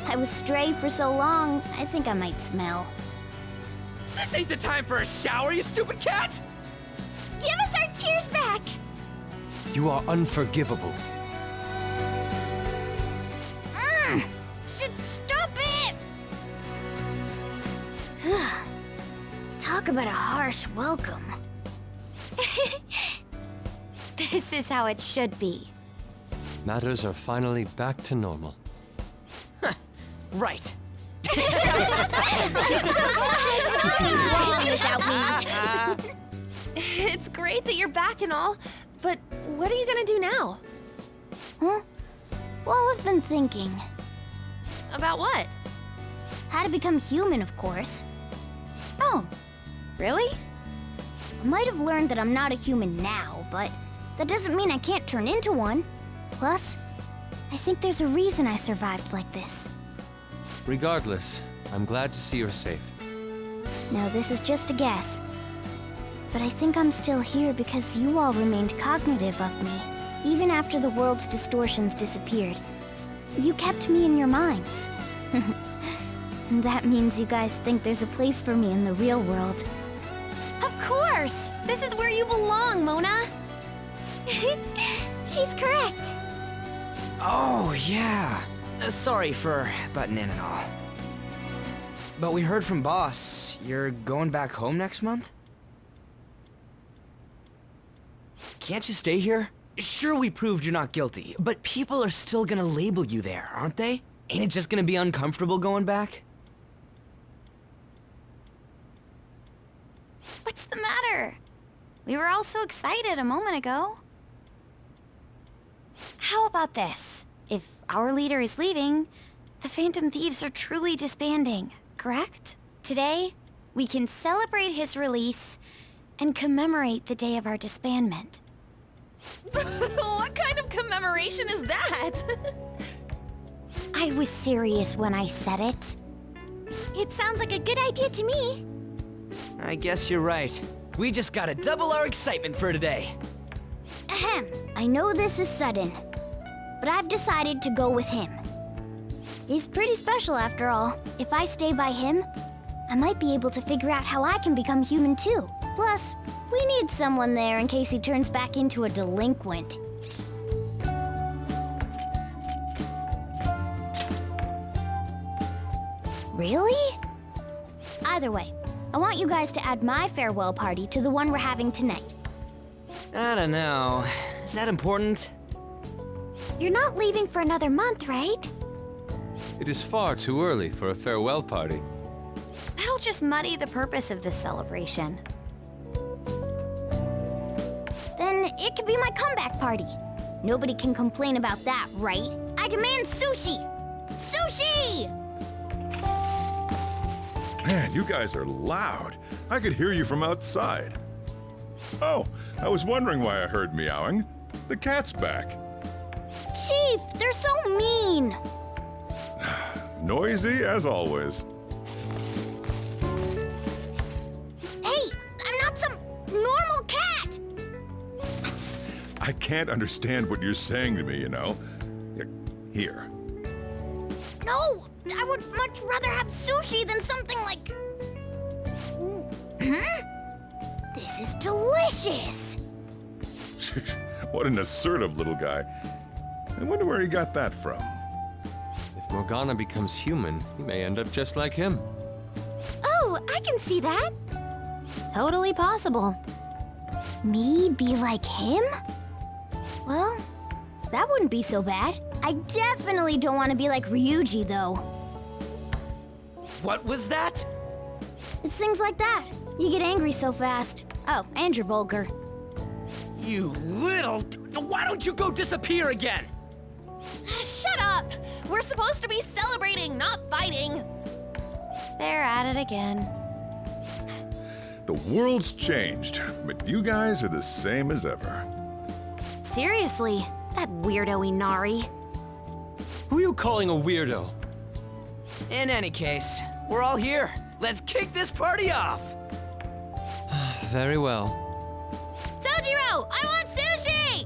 I was stray for so long, I think I might smell. This ain't the time for a shower, you stupid cat! Give us our tears back! You are unforgivable. Stop it! Talk about a harsh welcome. This is how it should be. Matters are finally back to normal. Right. It's great that you're back and all, but what are you gonna do now? Huh? Well, I've been thinking. About what? How to become human, of course. Oh, really? I might have learned that I'm not a human now, but that doesn't mean I can't turn into one. Plus, I think there's a reason I survived like this. Regardless, I'm glad to see you're safe. Now, this is just a guess. But I think I'm still here because you all remained cognitive of me, even after the world's distortions disappeared. You kept me in your minds. And that means you guys think there's a place for me in the real world. Of course! This is where you belong, Mona! She's correct. Oh, yeah. Sorry for butting in and all. But we heard from Boss, you're going back home next month? Can't you stay here? Sure, we proved you're not guilty, but people are still gonna label you there, aren't they? Ain't it just gonna be uncomfortable going back? What's the matter? We were all so excited a moment ago. How about this? If our leader is leaving, the Phantom Thieves are truly disbanding, correct? Today, we can celebrate his release and commemorate the day of our disbandment. What kind of commemoration is that? I was serious when I said it. It sounds like a good idea to me. I guess you're right. We just gotta double our excitement for today. Ahem. I know this is sudden, but I've decided to go with him. He's pretty special after all. If I stay by him, I might be able to figure out how I can become human too. Plus, we need someone there in case he turns back into a delinquent. Really? Either way, I want you guys to add my farewell party to the one we're having tonight. I don't know. Is that important? You're not leaving for another month, right? It is far too early for a farewell party. That'll just muddy the purpose of this celebration. Then it could be my comeback party. Nobody can complain about that, right? I demand sushi! Sushi! Man, you guys are loud. I could hear you from outside. Oh, I was wondering why I heard meowing. The cat's back. Chief, they're so mean! Noisy as always. Hey, I'm not some normal cat! I can't understand what you're saying to me, you know. Here. No, I would much rather have sushi than something like... This is delicious! What an assertive little guy. I wonder where he got that from. If If Morgana becomes human, he may end up just like him. Oh, I can see that. Totally possible. Me be like him? Well, that wouldn't be so bad. I definitely don't want to be like Ryuji, though. What was that? It's things like that. You get angry so fast. Oh, and you're vulgar. You little... Why don't you go disappear again? Shut up! We're supposed to be celebrating, not fighting! They're at it again. The world's changed, but you guys are the same as ever. Seriously, that weirdo Inari. Who are you calling a weirdo? In any case, we're all here. Let's kick this party off! Very well. Sojiro, I want sushi!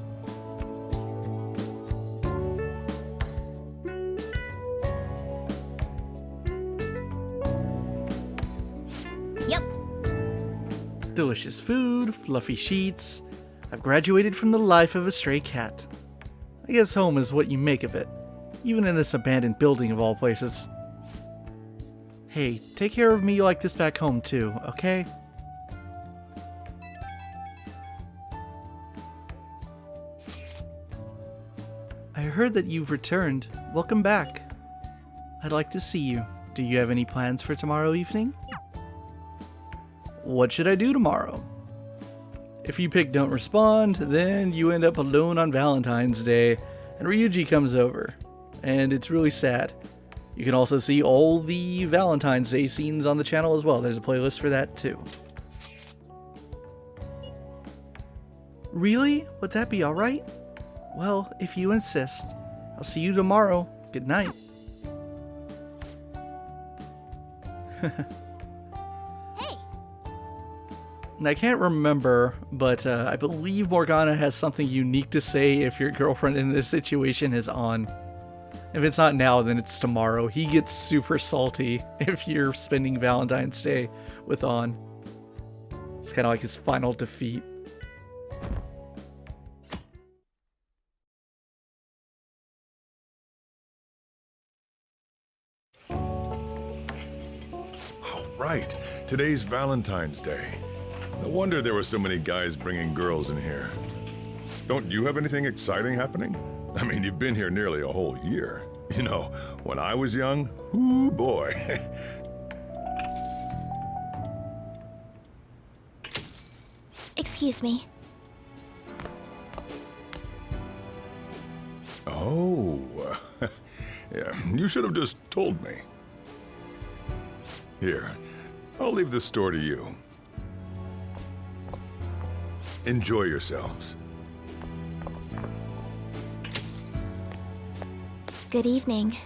Yep. Delicious food, fluffy sheets. I've graduated from the life of a stray cat. I guess home is what you make of it, even in this abandoned building of all places. Hey, take care of me like this back home too, okay? I heard that you've returned. Welcome back. I'd like to see you. Do you have any plans for tomorrow evening? What should I do tomorrow? If you pick don't respond, then you end up alone on Valentine's Day, and Ryuji comes over. And it's really sad. You can also see all the Valentine's Day scenes on the channel as well. There's a playlist for that too. Really? Would that be alright? Well, if you insist. I'll see you tomorrow. Good night. And I can't remember, but I believe Morgana has something unique to say if your girlfriend in this situation is on. If it's not now, then it's tomorrow. He gets super salty if you're spending Valentine's Day with On. It's kind of like his final defeat. Right. Today's Valentine's Day. No wonder there were so many guys bringing girls in here. Don't you have anything exciting happening? I mean, you've been here nearly a whole year. You know, when I was young, ooh boy. Excuse me. Oh. Yeah, you should have just told me. Here, I'll leave this store to you. Enjoy yourselves. Good evening.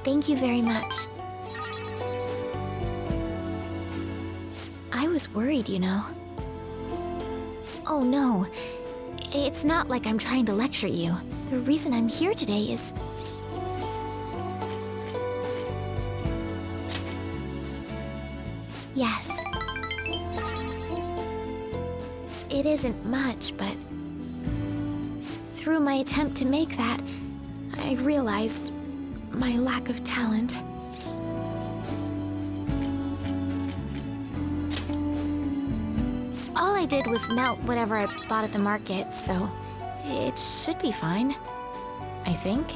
Thank you very much. I was worried, you know. Oh no, it's not like I'm trying to lecture you. The reason I'm here today is... Yes. It isn't much, but through my attempt to make that, I realized my lack of talent. All I did was melt whatever I bought at the market, so it should be fine, I think.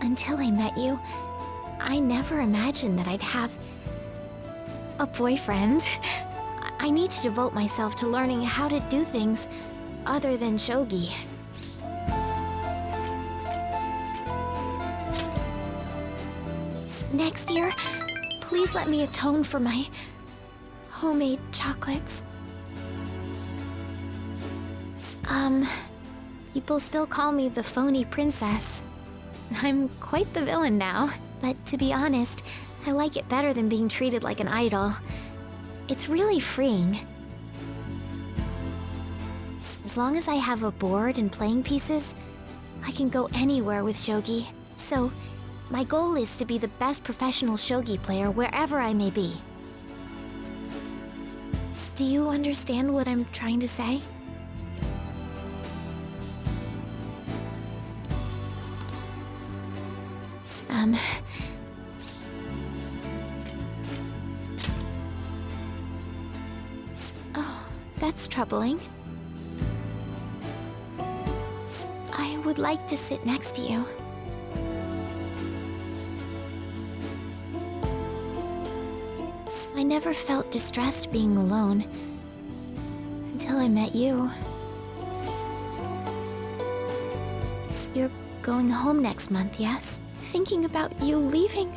Until I met you, I never imagined that I'd have a boyfriend. I need to devote myself to learning how to do things other than shogi. Next year, please let me atone for my homemade chocolates. People still call me the phony princess. I'm quite the villain now, but to be honest, I like it better than being treated like an idol. It's really freeing. As long as I have a board and playing pieces, I can go anywhere with shogi. So, my goal is to be the best professional shogi player wherever I may be. Do you understand what I'm trying to say? Oh, that's troubling. I would like to sit next to you. I never felt distressed being alone until I met you. You're going home next month, yes? Thinking about you leaving,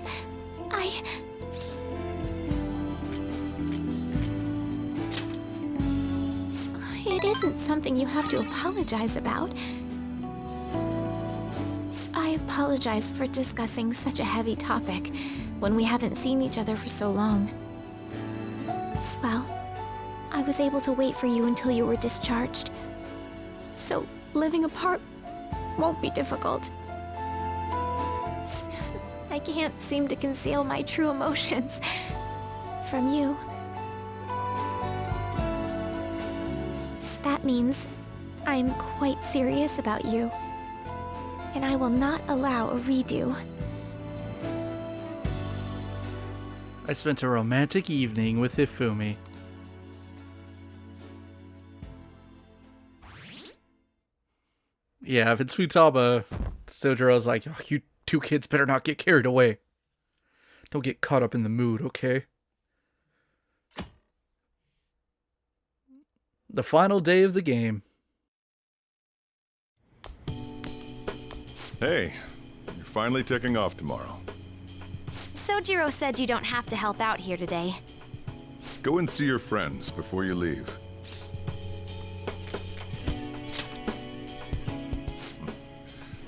It isn't something you have to apologize about. I apologize for discussing such a heavy topic when we haven't seen each other for so long. Well, I was able to wait for you until you were discharged, so living apart won't be difficult. I can't seem to conceal my true emotions from you. That means I'm quite serious about you, and I will not allow a redo. I spent a romantic evening with Hifumi. Yeah, if it's Futaba, Sojiro's like, oh, you two kids better not get carried away. Don't get caught up in the mood, okay? The final day of the game. Hey, you're finally taking off tomorrow. Sojiro said you don't have to help out here today. Go and see your friends before you leave.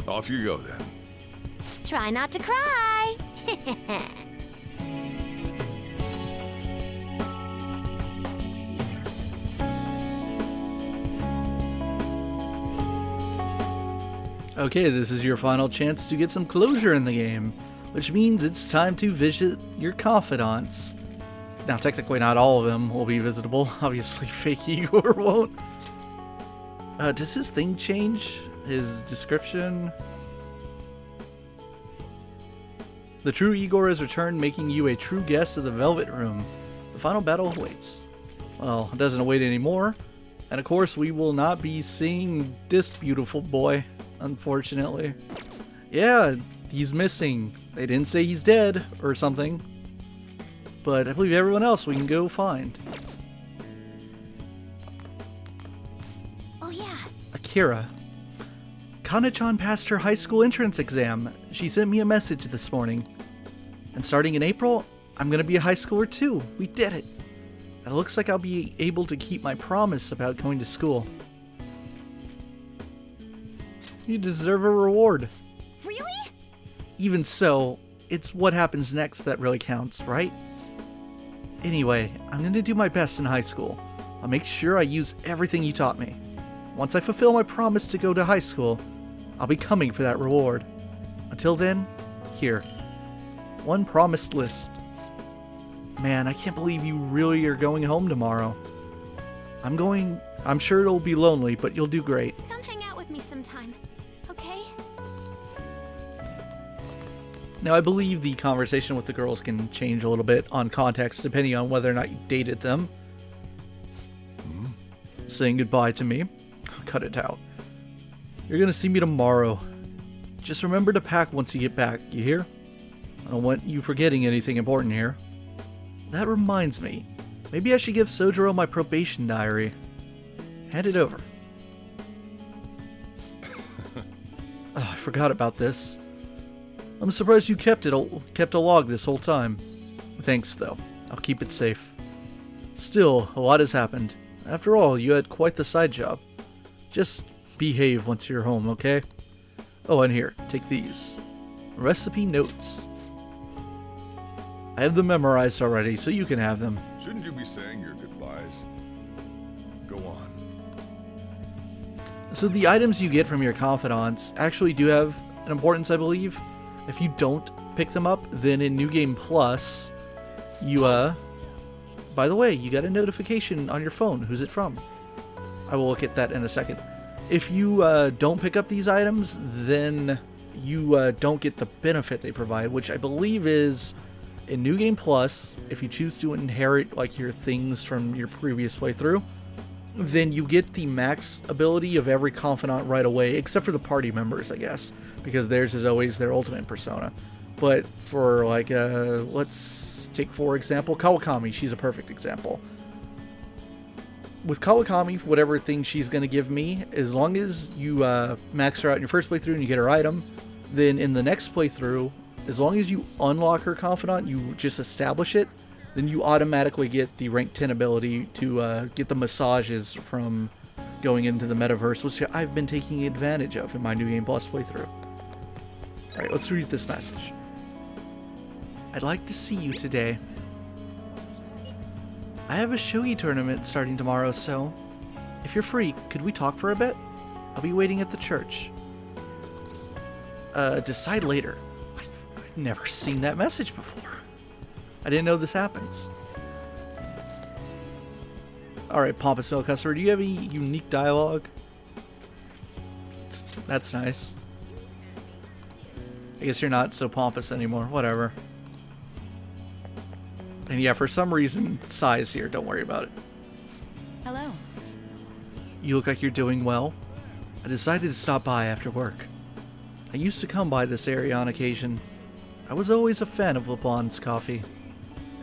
Off you go, then. Try not to cry. Okay, this is your final chance to get some closure in the game, which means it's time to visit your confidants. Now, technically not all of them will be visitable. Obviously, fake Igor won't. Does his thing change? His description? The true Igor has returned, making you a true guest of the Velvet Room. The final battle awaits. Well, it doesn't await anymore. And of course, we will not be seeing this beautiful boy, unfortunately. Yeah, he's missing. They didn't say he's dead or something. But I believe everyone else we can go find. Oh yeah. Akira. Kana-chan passed her high school entrance exam. She sent me a message this morning. And starting in April, I'm gonna be a high schooler too. We did it. It looks like I'll be able to keep my promise about going to school. You deserve a reward. Really? Even so, it's what happens next that really counts, right? Anyway, I'm gonna do my best in high school. I'll make sure I use everything you taught me. Once I fulfill my promise to go to high school, I'll be coming for that reward. Until then, here. One promised list. Man, I can't believe you really are going home tomorrow. I'm sure it'll be lonely, but you'll do great. Come hang out with me sometime, okay? Now, I believe the conversation with the girls can change a little bit on context, depending on whether or not you dated them. Saying goodbye to me. Cut it out. You're gonna see me tomorrow. Just remember to pack once you get back, you hear? I don't want you forgetting anything important here. That reminds me. Maybe I should give Sojiro my probation diary. Hand it over. Oh, I forgot about this. I'm surprised you kept a log this whole time. Thanks, though. I'll keep it safe. Still, a lot has happened. After all, you had quite the side job. Just behave once you're home, okay? Oh, and here, take these. Recipe notes. I have them memorized already, so you can have them. Shouldn't you be saying your goodbyes? Go on. So the items you get from your confidants actually do have an importance, I believe. If you don't pick them up, then in New Game Plus, you by the way, you got a notification on your phone. Who's it from? I will look at that in a second. If you don't pick up these items, then you don't get the benefit they provide, which I believe is in New Game Plus. If you choose to inherit like your things from your previous playthrough, then you get the max ability of every confidant right away, except for the party members, I guess, because theirs is always their ultimate persona. But for like, let's take for example Kawakami. She's a perfect example. With Kawakami, whatever thing she's going to give me, as long as you max her out in your first playthrough and you get her item, then in the next playthrough, as long as you unlock her confidant, you just establish it, then you automatically get the rank 10 ability to get the massages from going into the metaverse, which I've been taking advantage of in my New Game Plus playthrough. Alright, let's read this message. I'd like to see you today. I have a shogi tournament starting tomorrow, so if you're free, could we talk for a bit? I'll be waiting at the church. Decide later. I've never seen that message before. I didn't know this happens. Alright, pompous mail customer, do you have any unique dialogue? That's nice. I guess you're not so pompous anymore. Whatever. And yeah, for some reason, Sai's here. Don't worry about it. Hello. You look like you're doing well. I decided to stop by after work. I used to come by this area on occasion. I was always a fan of LeBlanc's coffee.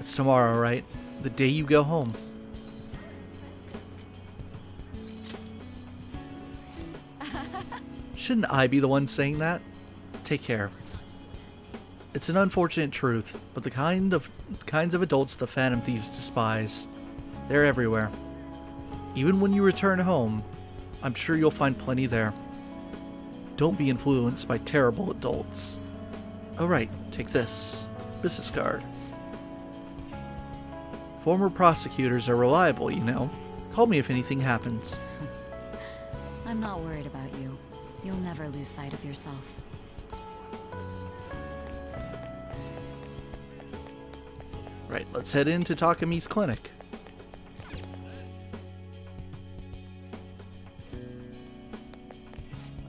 It's tomorrow, right? The day you go home. Shouldn't I be the one saying that? Take care. It's an unfortunate truth, but the kinds of adults the Phantom Thieves despise, they're everywhere. Even when you return home, I'm sure you'll find plenty there. Don't be influenced by terrible adults. Oh right, take this. Business card. Former prosecutors are reliable, you know. Call me if anything happens. I'm not worried about you. You'll never lose sight of yourself. Right, let's head into Takami's clinic.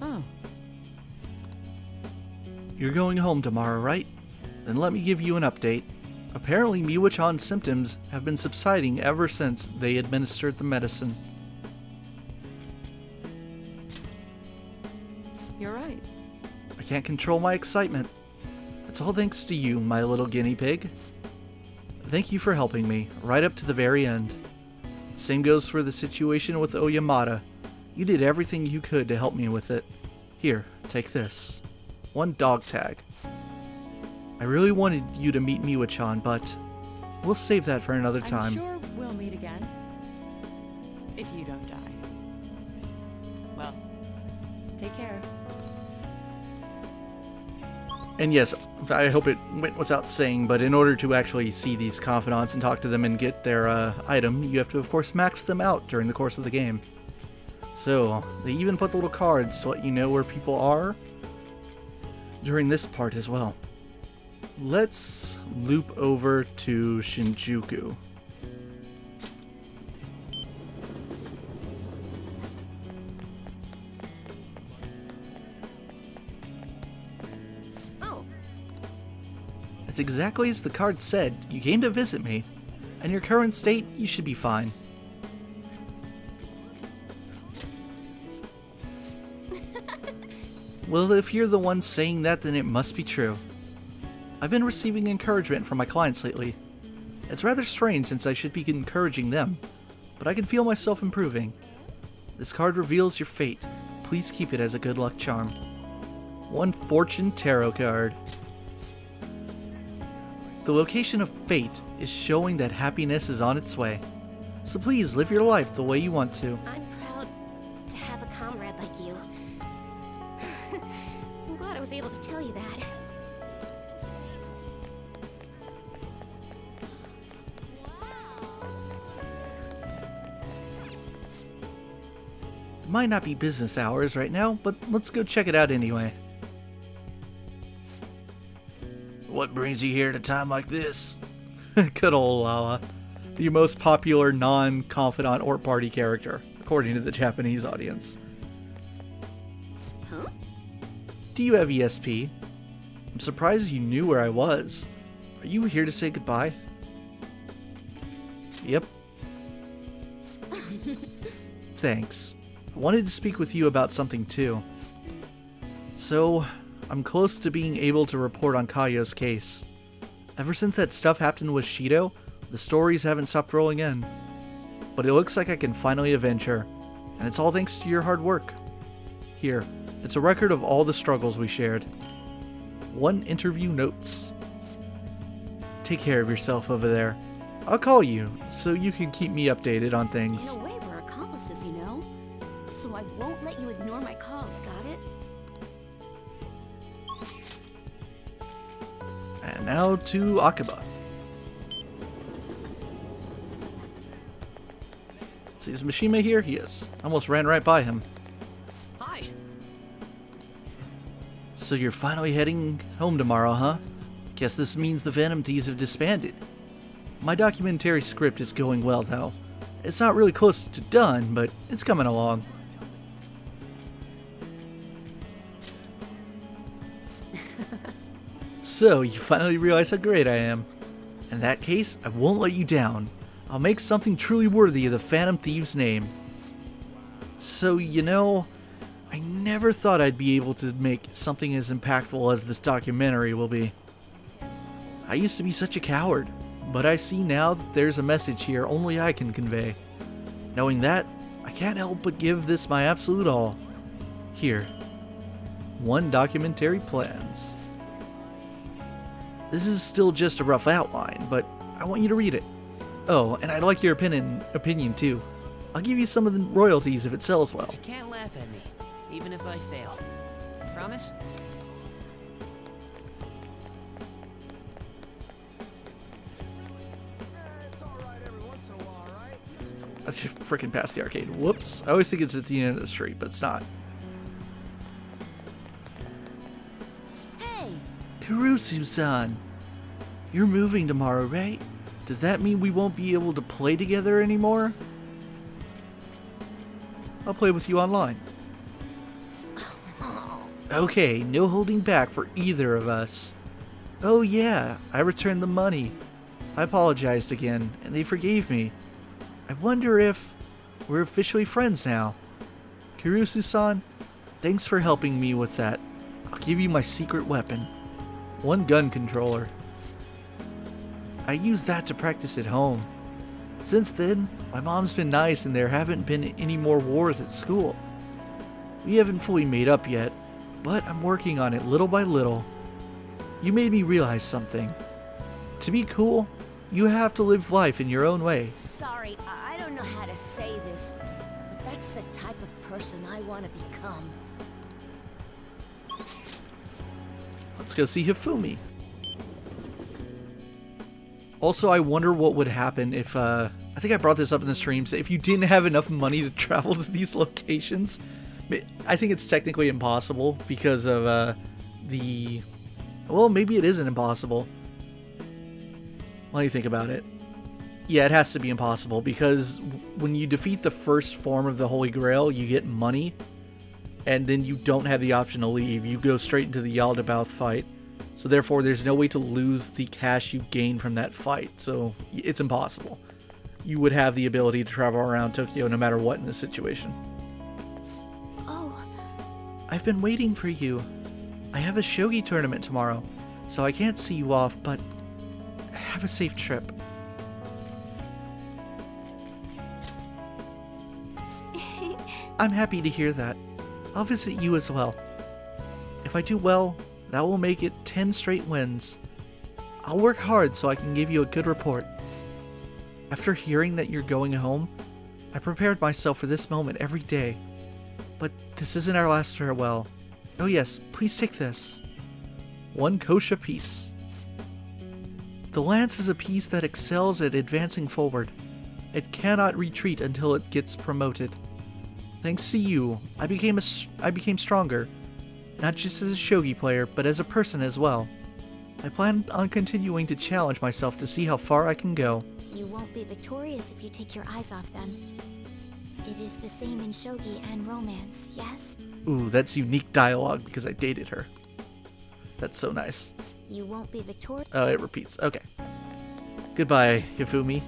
Oh. You're going home tomorrow, right? Then let me give you an update. Apparently Miwa-chan's symptoms have been subsiding ever since they administered the medicine. You're right. I can't control my excitement. It's all thanks to you, my little guinea pig. Thank you for helping me, right up to the very end. Same goes for the situation with Oyamada. You did everything you could to help me with it. Here, take this. One dog tag. I really wanted you to meet Miwa-chan, but we'll save that for another time. I'm sure we'll meet again. If you don't die. Well, take care. And yes, I hope it went without saying, but in order to actually see these confidants and talk to them and get their item, you have to, of course, max them out during the course of the game. So, they even put the little cards to let you know where people are during this part as well. Let's loop over to Shinjuku. It's exactly as the card said. You came to visit me. In your current state, you should be fine. Well, if you're the one saying that, then it must be true. I've been receiving encouragement from my clients lately. It's rather strange since I should be encouraging them, but I can feel myself improving. This card reveals your fate. Please keep it as a good luck charm. One Fortune Tarot card. The location of fate is showing that happiness is on its way. So please live your life the way you want to. I'm proud to have a comrade like you. I'm glad I was able to tell you that. It might not be business hours right now, but let's go check it out anyway. What brings you here at a time like this? Good old Lala. the most popular non-confidant or party character, according to the Japanese audience. Huh? Do you have ESP? I'm surprised you knew where I was. Are you here to say goodbye? Yep. Thanks. I wanted to speak with you about something too. So, I'm close to being able to report on Kayo's case. Ever since that stuff happened with Shido, the stories haven't stopped rolling in. But it looks like I can finally avenge her, and it's all thanks to your hard work. Here, it's a record of all the struggles we shared. 1 interview notes. Take care of yourself over there. I'll call you, so you can keep me updated on things. In a way, we're accomplices, you know? So I won't let you ignore my calls, got it? And now to Akiba. See, is Mishima here? He is. Almost ran right by him. Hi. So you're finally heading home tomorrow, huh? Guess this means the Phantom Thieves have disbanded. My documentary script is going well, though. It's not really close to done, but it's coming along. So, you finally realize how great I am. In that case, I won't let you down. I'll make something truly worthy of the Phantom Thieves' name. So, you know, I never thought I'd be able to make something as impactful as this documentary will be. I used to be such a coward, but I see now that there's a message here only I can convey. Knowing that, I can't help but give this my absolute all. Here. 1 documentary plans. This is still just a rough outline, but I want you to read it. Oh, and I'd like your opinion too. I'll give you some of the royalties if it sells well. You can't laugh at me, even if I fail. Promise? I just freaking passed the arcade. Whoops. I always think it's at the end of the street, but it's not. Hey! Kurusu-san, you're moving tomorrow, right? Does that mean we won't be able to play together anymore? I'll play with you online. Okay, no holding back for either of us. Oh yeah, I returned the money. I apologized again, and they forgave me. I wonder if we're officially friends now. Kurusu-san, thanks for helping me with that. I'll give you my secret weapon. 1 gun controller. I use that to practice at home. Since then, my mom's been nice and there haven't been any more wars at school. We haven't fully made up yet, but I'm working on it little by little. You made me realize something. To be cool, you have to live life in your own way. Sorry, I don't know how to say this, but that's the type of person I want to become. Let's go see Hifumi. Also, I wonder what would happen if, I think I brought this up in the streams, if you didn't have enough money to travel to these locations. I think it's technically impossible because of, well, maybe it isn't impossible. Let me think about it. Yeah, it has to be impossible because when you defeat the first form of the Holy Grail, you get money, and then you don't have the option to leave. You go straight into the Yaldabaoth fight. So therefore, there's no way to lose the cash you gain from that fight. So it's impossible. You would have the ability to travel around Tokyo no matter what in this situation. Oh. I've been waiting for you. I have a shogi tournament tomorrow, so I can't see you off, but have a safe trip. I'm happy to hear that. I'll visit you as well. If I do well, that will make it 10 straight wins. I'll work hard so I can give you a good report. After hearing that you're going home, I prepared myself for this moment every day. But this isn't our last farewell. Oh yes, please take this. 1 kosha piece. The lance is a piece that excels at advancing forward. It cannot retreat until it gets promoted. Thanks to you, I became stronger. Not just as a shogi player, but as a person as well. I plan on continuing to challenge myself to see how far I can go. You won't be victorious if you take your eyes off them. It is the same in shogi and romance, yes? Ooh, that's unique dialogue because I dated her. That's so nice. You won't be victorious. Oh, it repeats. Okay. Goodbye, Hifumi.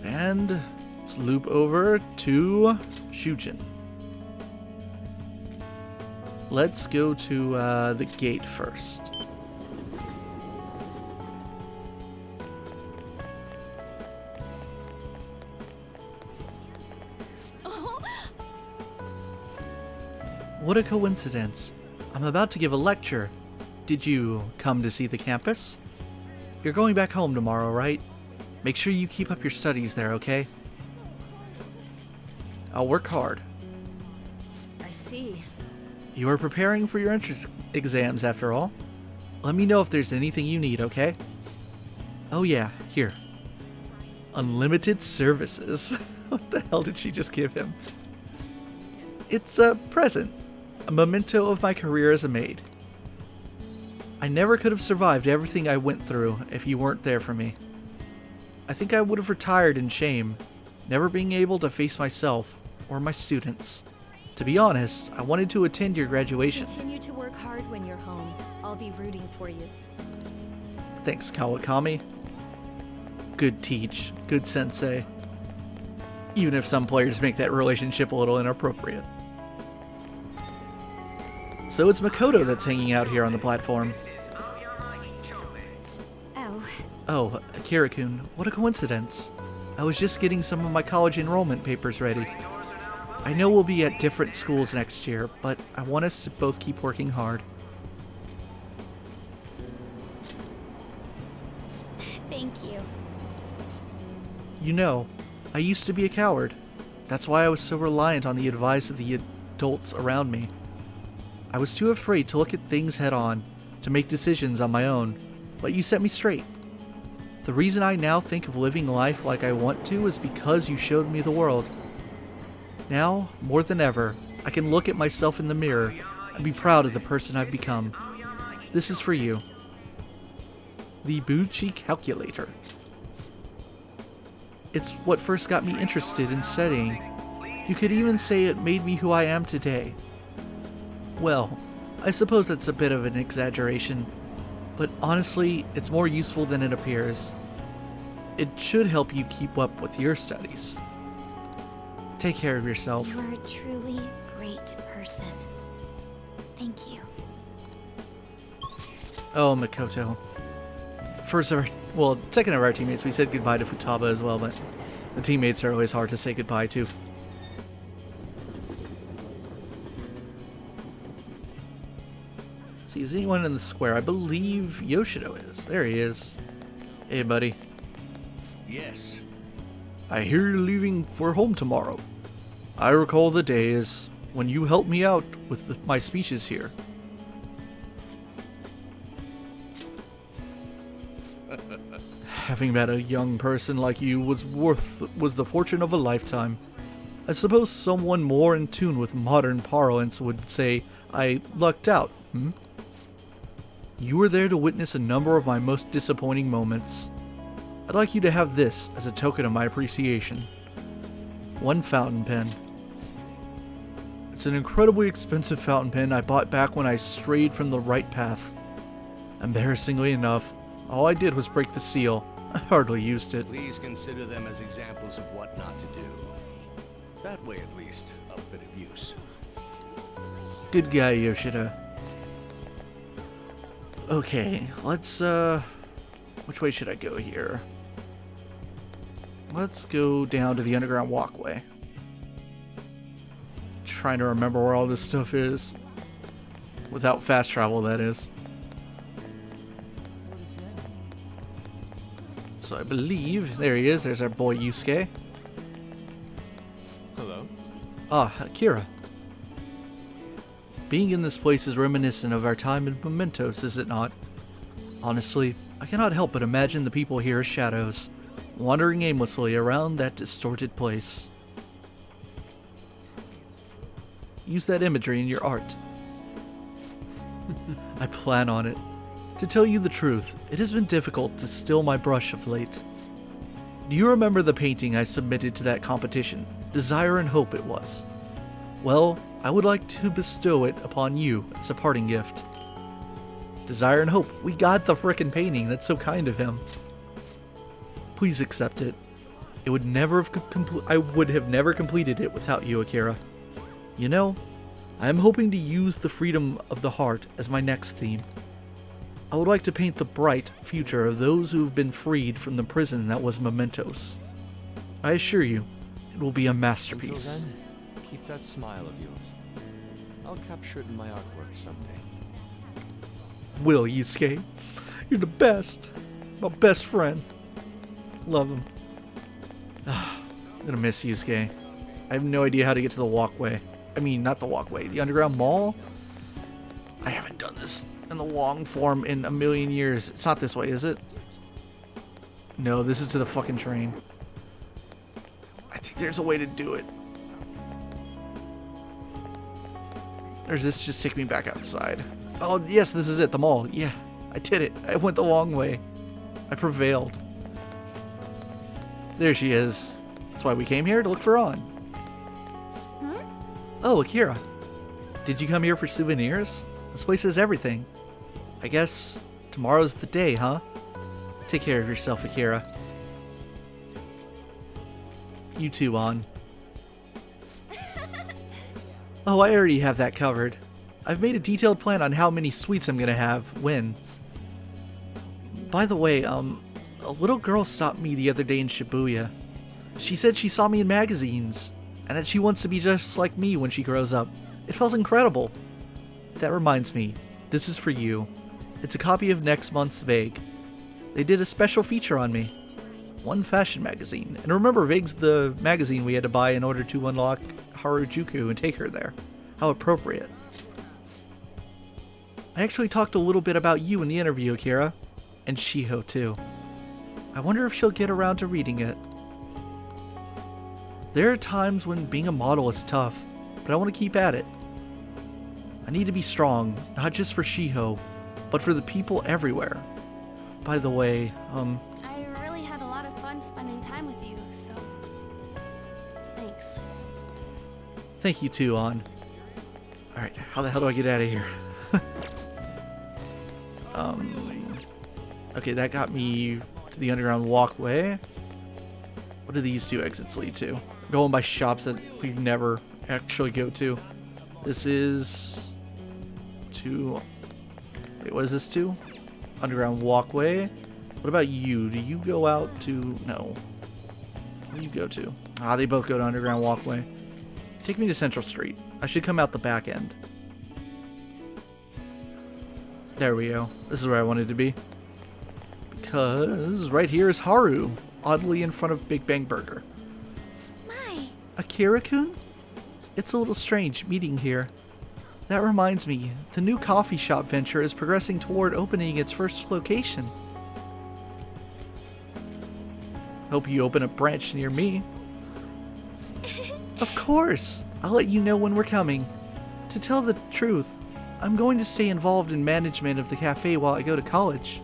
And let's loop over to Shujin. Let's go to the gate first. What a coincidence. I'm about to give a lecture. Did you come to see the campus? You're going back home tomorrow, right? Make sure you keep up your studies there, okay? I'll work hard. I see. You are preparing for your entrance exams after all. Let me know if there's anything you need, okay? Oh yeah, here. Unlimited services. What the hell did she just give him? It's a present. A memento of my career as a maid. I never could have survived everything I went through if you weren't there for me. I think I would have retired in shame, never being able to face myself or my students. To be honest, I wanted to attend your graduation. Continue to work hard when you're home. I'll be rooting for you. Thanks, Kawakami. Good teach, good sensei. Even if some players make that relationship a little inappropriate. So it's Makoto that's hanging out here on the platform. Oh, Akira-kun, what a coincidence. I was just getting some of my college enrollment papers ready. I know we'll be at different schools next year, but I want us to both keep working hard. Thank you. You know, I used to be a coward. That's why I was so reliant on the advice of the adults around me. I was too afraid to look at things head on, to make decisions on my own, but you set me straight. The reason I now think of living life like I want to is because you showed me the world. Now, more than ever, I can look at myself in the mirror and be proud of the person I've become. This is for you. The Buchi Calculator. It's what first got me interested in studying. You could even say it made me who I am today. Well, I suppose that's a bit of an exaggeration, but honestly, it's more useful than it appears. It should help you keep up with your studies. Take care of yourself. You are a truly great person. Thank you. Oh, Makoto. Second of our teammates, we said goodbye to Futaba as well, but the teammates are always hard to say goodbye to. See, is anyone in the square? I believe Yoshido is. There he is. Hey, buddy. Yes. I hear you're leaving for home tomorrow. I recall the days when you helped me out with my speeches here. Having met a young person like you was the fortune of a lifetime. I suppose someone more in tune with modern parlance would say I lucked out, You were there to witness a number of my most disappointing moments. I'd like you to have this as a token of my appreciation. One fountain pen. It's an incredibly expensive fountain pen I bought back when I strayed from the right path. Embarrassingly enough, all I did was break the seal. I hardly used it. Please consider them as examples of what not to do. That way, at least, a bit of use. Good guy, Yoshida. Okay, let's, which way should I go here? Let's go down to the underground walkway. Trying to remember where all this stuff is. Without fast travel, that is. So I believe, there he is, there's our boy Yusuke. Hello? Ah, Akira. Being in this place is reminiscent of our time in Mementos, is it not? Honestly, I cannot help but imagine the people here as shadows, wandering aimlessly around that distorted place. Use that imagery in your art. I plan on it. To tell you the truth, it has been difficult to still my brush of late. Do you remember the painting I submitted to that competition? Desire and Hope it was. Well, I would like to bestow it upon you as a parting gift. Desire and Hope, we got the frickin' painting. That's so kind of him. Please accept it. I would have never completed it without you, Akira. You know, I am hoping to use the freedom of the heart as my next theme. I would like to paint the bright future of those who have been freed from the prison that was Mementos. I assure you, it will be a masterpiece. Until then, keep that smile of yours. I'll capture it in my artwork someday. Will, Yusuke? You're the best. My best friend. Love him. I'm gonna miss Yusuke. I have no idea how to get to the walkway. I mean, not the walkway, the underground mall? I haven't done this in the long form in a million years. It's not this way, is it? No, this is to the fucking train. I think there's a way to do it. Or does this just take me back outside? Oh, yes, this is it, the mall. Yeah, I did it. I went the long way. I prevailed. There she is. That's why we came here, to look for On. Oh, Akira. Did you come here for souvenirs? This place has everything. I guess tomorrow's the day, huh? Take care of yourself, Akira. You too, On. Oh, I already have that covered. I've made a detailed plan on how many sweets I'm gonna have when. By the way, a little girl stopped me the other day in Shibuya. She said she saw me in magazines, and that she wants to be just like me when she grows up. It felt incredible. That reminds me, this is for you. It's a copy of next month's Vague. They did a special feature on me. One fashion magazine. And remember, Vague's the magazine we had to buy in order to unlock Harajuku and take her there. How appropriate. I actually talked a little bit about you in the interview, Akira. And Shiho, too. I wonder if she'll get around to reading it. There are times when being a model is tough, but I want to keep at it. I need to be strong, not just for Shiho, but for the people everywhere. By the way, I really had a lot of fun spending time with you, so... thanks. Thank you too, On. Alright, how the hell do I get out of here? Okay, that got me to the underground walkway. What do these two exits lead to? Going by shops that we never actually go to. This is to... Wait, what is this to? Underground walkway. What about you? Do you go out to... No. Where do you go to? Ah, they both go to underground walkway. Take me to Central Street. I should come out the back end. There we go. This is where I wanted to be. Because right here is Haru, oddly in front of Big Bang Burger. My. Akira-kun? It's a little strange meeting here. That reminds me, the new coffee shop venture is progressing toward opening its first location. Hope you open a branch near me. Of course! I'll let you know when we're coming. To tell the truth, I'm going to stay involved in management of the cafe while I go to college.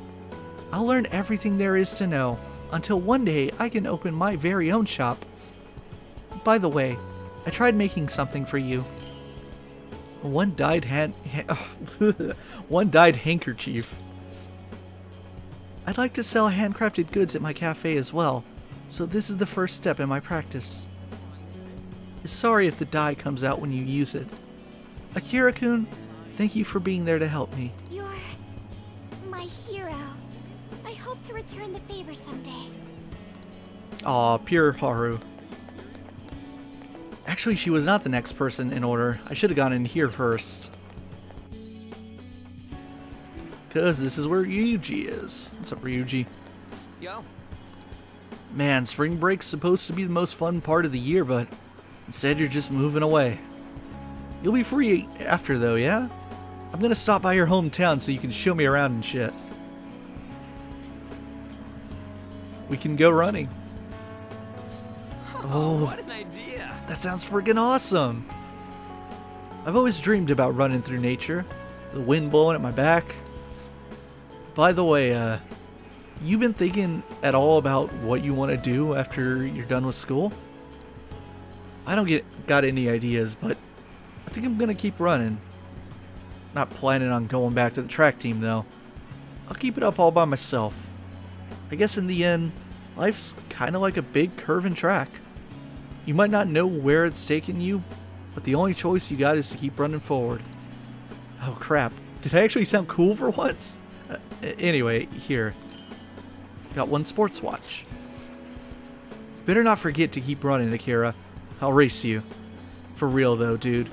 I'll learn everything there is to know, until one day I can open my very own shop. By the way, I tried making something for you. One dyed handkerchief. I'd like to sell handcrafted goods at my cafe as well, so this is the first step in my practice. Sorry if the dye comes out when you use it. Akira-kun, thank you for being there to help me. You're my hero. I hope to return the favor someday. Aw, pure Haru. Actually, she was not the next person in order. I should have gone in here first. Because this is where Ryuji is. What's up, Ryuji? Yo. Man, spring break's supposed to be the most fun part of the year, but instead you're just moving away. You'll be free after though, yeah? I'm gonna stop by your hometown so you can show me around and shit. We can go running. Oh, what an idea! That sounds friggin' awesome! I've always dreamed about running through nature. The wind blowing at my back. By the way, you been thinking at all about what you want to do after you're done with school? I don't got any ideas, but I think I'm gonna keep running. Not planning on going back to the track team though. I'll keep it up all by myself. I guess in the end, life's kind of like a big curving track. You might not know where it's taking you, but the only choice you got is to keep running forward. Oh crap, did I actually sound cool for once? Anyway, here. Got one sports watch. You better not forget to keep running, Akira. I'll race you. For real though, dude.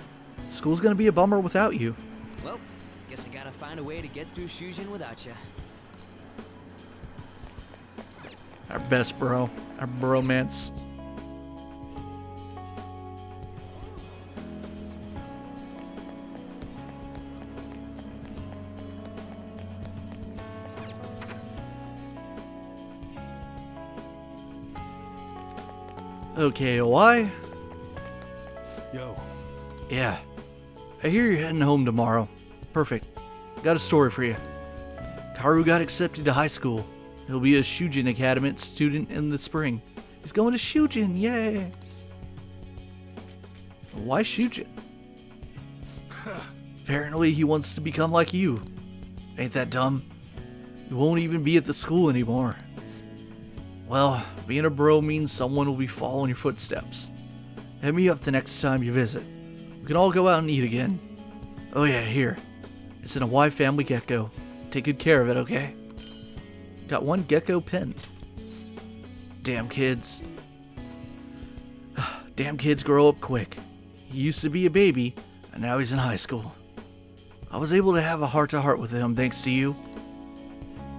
School's gonna be a bummer without you. Well, guess I gotta find a way to get through Shujin without you. Our best bro. Our bromance. Okay, why? Yo. Yeah. I hear you're heading home tomorrow. Perfect. Got a story for you. Karu got accepted to high school. He'll be a Shujin Academy student in the spring. He's going to Shujin, yay! Why Shujin? Apparently he wants to become like you. Ain't that dumb? You won't even be at the school anymore. Well, being a bro means someone will be following your footsteps. Hit me up the next time you visit. We can all go out and eat again. Oh yeah, here. It's an Hawaii family gecko. Take good care of it, okay? Got one gecko pin. Damn kids. Damn kids grow up quick. He used to be a baby, and now he's in high school. I was able to have a heart-to-heart with him thanks to you.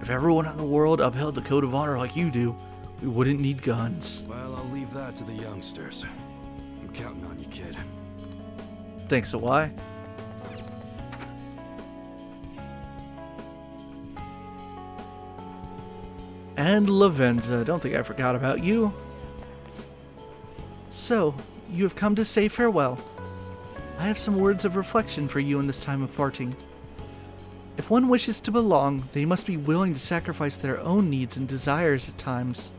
If everyone in the world upheld the code of honor like you do, we wouldn't need guns. Well, I'll leave that to the youngsters. I'm counting on you, kid. Thanks, Hawaii. And Lavenza, don't think I forgot about you. So, you have come to say farewell. I have some words of reflection for you in this time of parting. If one wishes to belong, they must be willing to sacrifice their own needs and desires at times.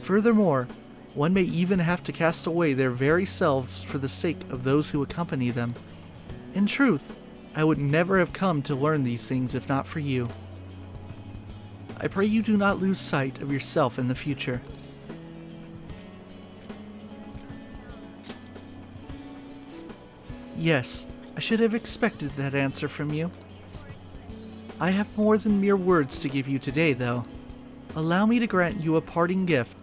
Furthermore, one may even have to cast away their very selves for the sake of those who accompany them. In truth, I would never have come to learn these things if not for you. I pray you do not lose sight of yourself in the future. Yes, I should have expected that answer from you. I have more than mere words to give you today, though. Allow me to grant you a parting gift,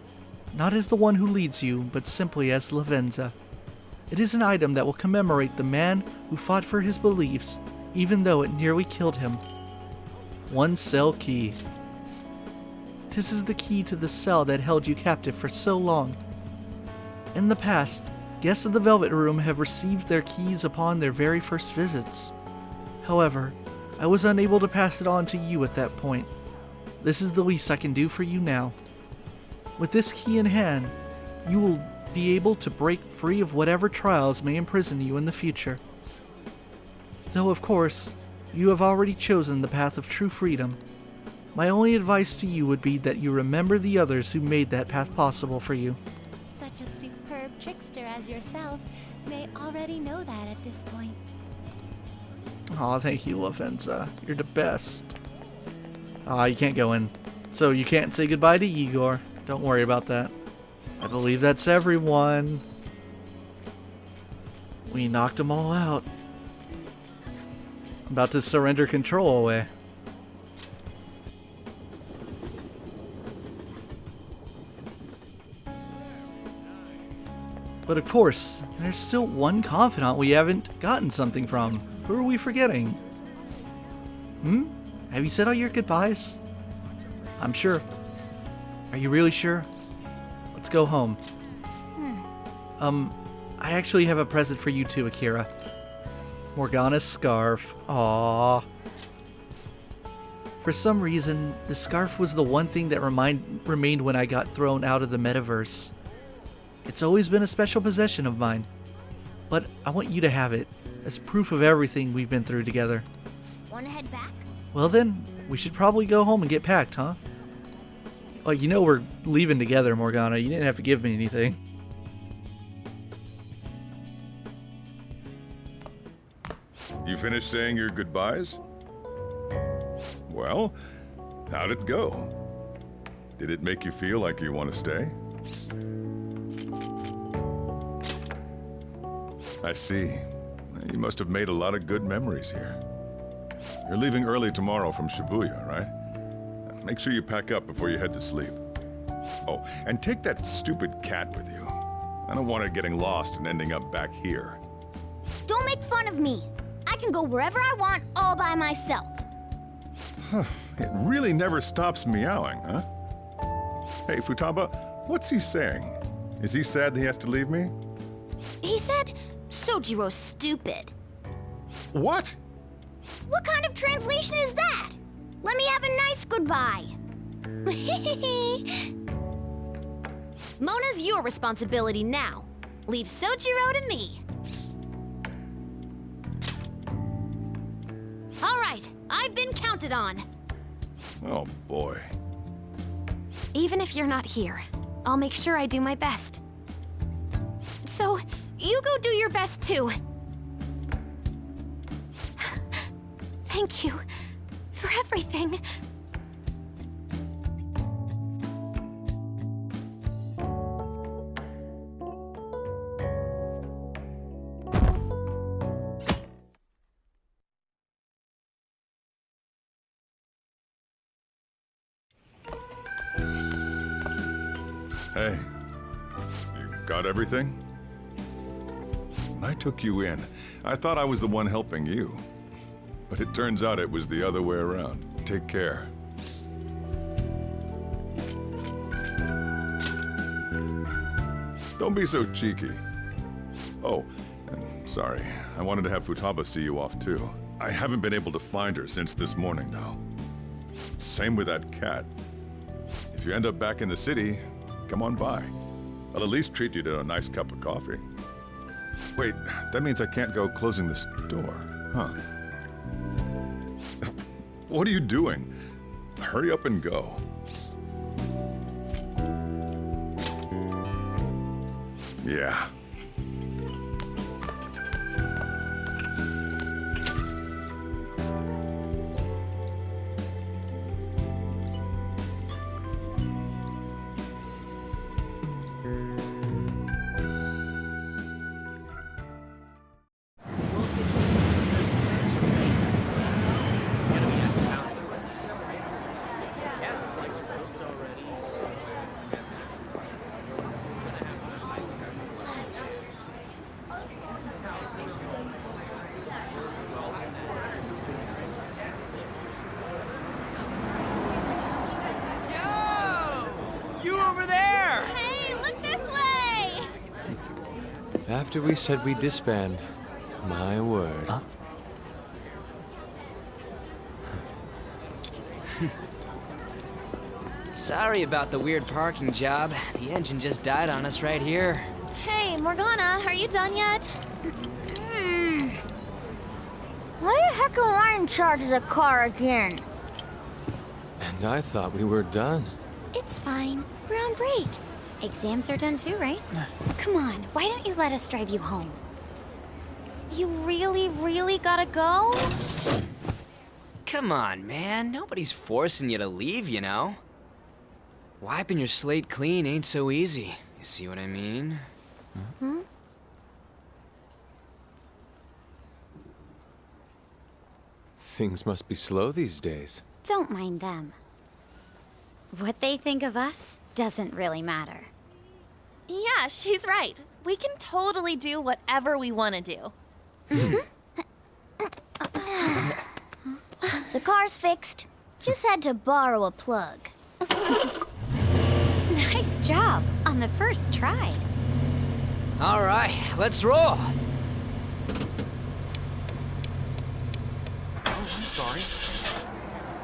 not as the one who leads you, but simply as Lavenza. It is an item that will commemorate the man who fought for his beliefs, even though it nearly killed him. One cell key. This is the key to the cell that held you captive for so long. In the past, guests of the Velvet Room have received their keys upon their very first visits. However, I was unable to pass it on to you at that point. This is the least I can do for you now. With this key in hand, you will be able to break free of whatever trials may imprison you in the future. Though, of course, you have already chosen the path of true freedom. My only advice to you would be that you remember the others who made that path possible for you. Such a superb trickster as yourself may already know that at this point. Aw, thank you, Lavenza. You're the best. You can't go in. So you can't say goodbye to Igor. Don't worry about that. I believe that's everyone. We knocked them all out. I'm about to surrender control away. But of course, there's still one confidant we haven't gotten something from. Who are we forgetting? Have you said all your goodbyes? I'm sure. Are you really sure? Let's go home. I actually have a present for you too, Akira. Morgana's scarf. Aww. For some reason, the scarf was the one thing that remained when I got thrown out of the metaverse. It's always been a special possession of mine, but I want you to have it as proof of everything we've been through together. Wanna head back? Well then, we should probably go home and get packed, huh? Like, you know we're leaving together, Morgana. You didn't have to give me anything. You finished saying your goodbyes? Well, how'd it go? Did it make you feel like you want to stay? I see. You must have made a lot of good memories here. You're leaving early tomorrow from Shibuya, right? Make sure you pack up before you head to sleep. Oh, and take that stupid cat with you. I don't want it getting lost and ending up back here. Don't make fun of me. I can go wherever I want all by myself. Huh. It really never stops meowing, huh? Hey, Futaba, what's he saying? Is he sad that he has to leave me? He said, Sojiro's stupid. What? What kind of translation is that? Let me have a nice goodbye. Mona's your responsibility now. Leave Sojiro to me. All right, I've been counted on. Oh, boy. Even if you're not here, I'll make sure I do my best. So, you go do your best too. Thank you for everything. Hey, you got everything? When I took you in, I thought I was the one helping you. But it turns out it was the other way around. Take care. Don't be so cheeky. Oh, and sorry. I wanted to have Futaba see you off too. I haven't been able to find her since this morning, though. Same with that cat. If you end up back in the city, come on by. I'll at least treat you to a nice cup of coffee. Wait, that means I can't go closing the store, huh? What are you doing? Hurry up and go. Yeah. After we said we disband, my word. Huh? Sorry about the weird parking job. The engine just died on us right here. Hey, Morgana, are you done yet? Why the heck am I in charge of the car again? And I thought we were done. It's fine. We're on break. Exams are done too, right? Come on, why don't you let us drive you home? You really gotta go? Come on, man. Nobody's forcing you to leave, you know? Wiping your slate clean ain't so easy. You see what I mean? Hmm? Things must be slow these days. Don't mind them. What they think of us doesn't really matter. Yeah, she's right. We can totally do whatever we want to do. The car's fixed. Just had to borrow a plug. Nice job on the first try. All right, let's roll. Oh, I'm sorry.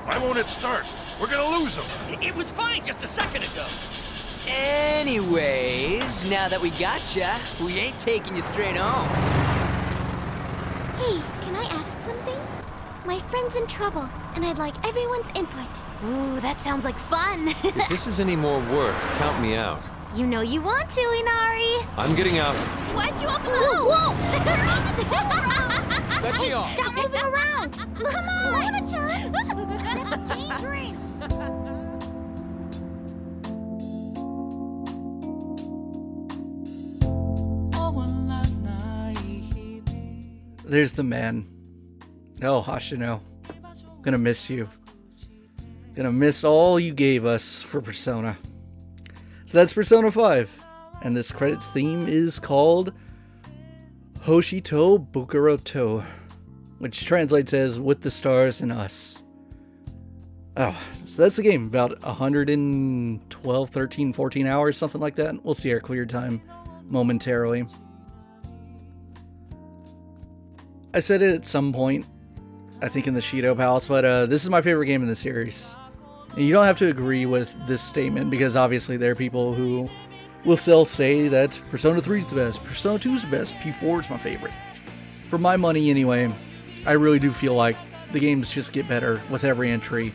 Why won't it start? We're gonna lose him. It was fine just a second ago. Anyways, now that we gotcha, we ain't taking you straight home. Hey, can I ask something? My friend's in trouble, and I'd like everyone's input. Ooh, that sounds like fun. If this is any more work, count me out. You know you want to, Inari. I'm getting out. Why'd you upload? Whoa! Let me off. Stop moving around! Come on! Lana-chan! That's dangerous! There's the man. Oh, Hashino. Gonna miss you. Gonna miss all you gave us for Persona. So that's Persona 5. And this credits theme is called Hoshito Bukuroto, which translates as With the Stars and Us. Oh, so that's the game. About 112, 13, 14 hours, something like that. We'll see our clear time momentarily. I said it at some point, I think in the Shido Palace, but this is my favorite game in the series. And you don't have to agree with this statement, because obviously there are people who will still say that Persona 3 is the best, Persona 2 is the best, P4 is my favorite. For my money anyway, I really do feel like the games just get better with every entry.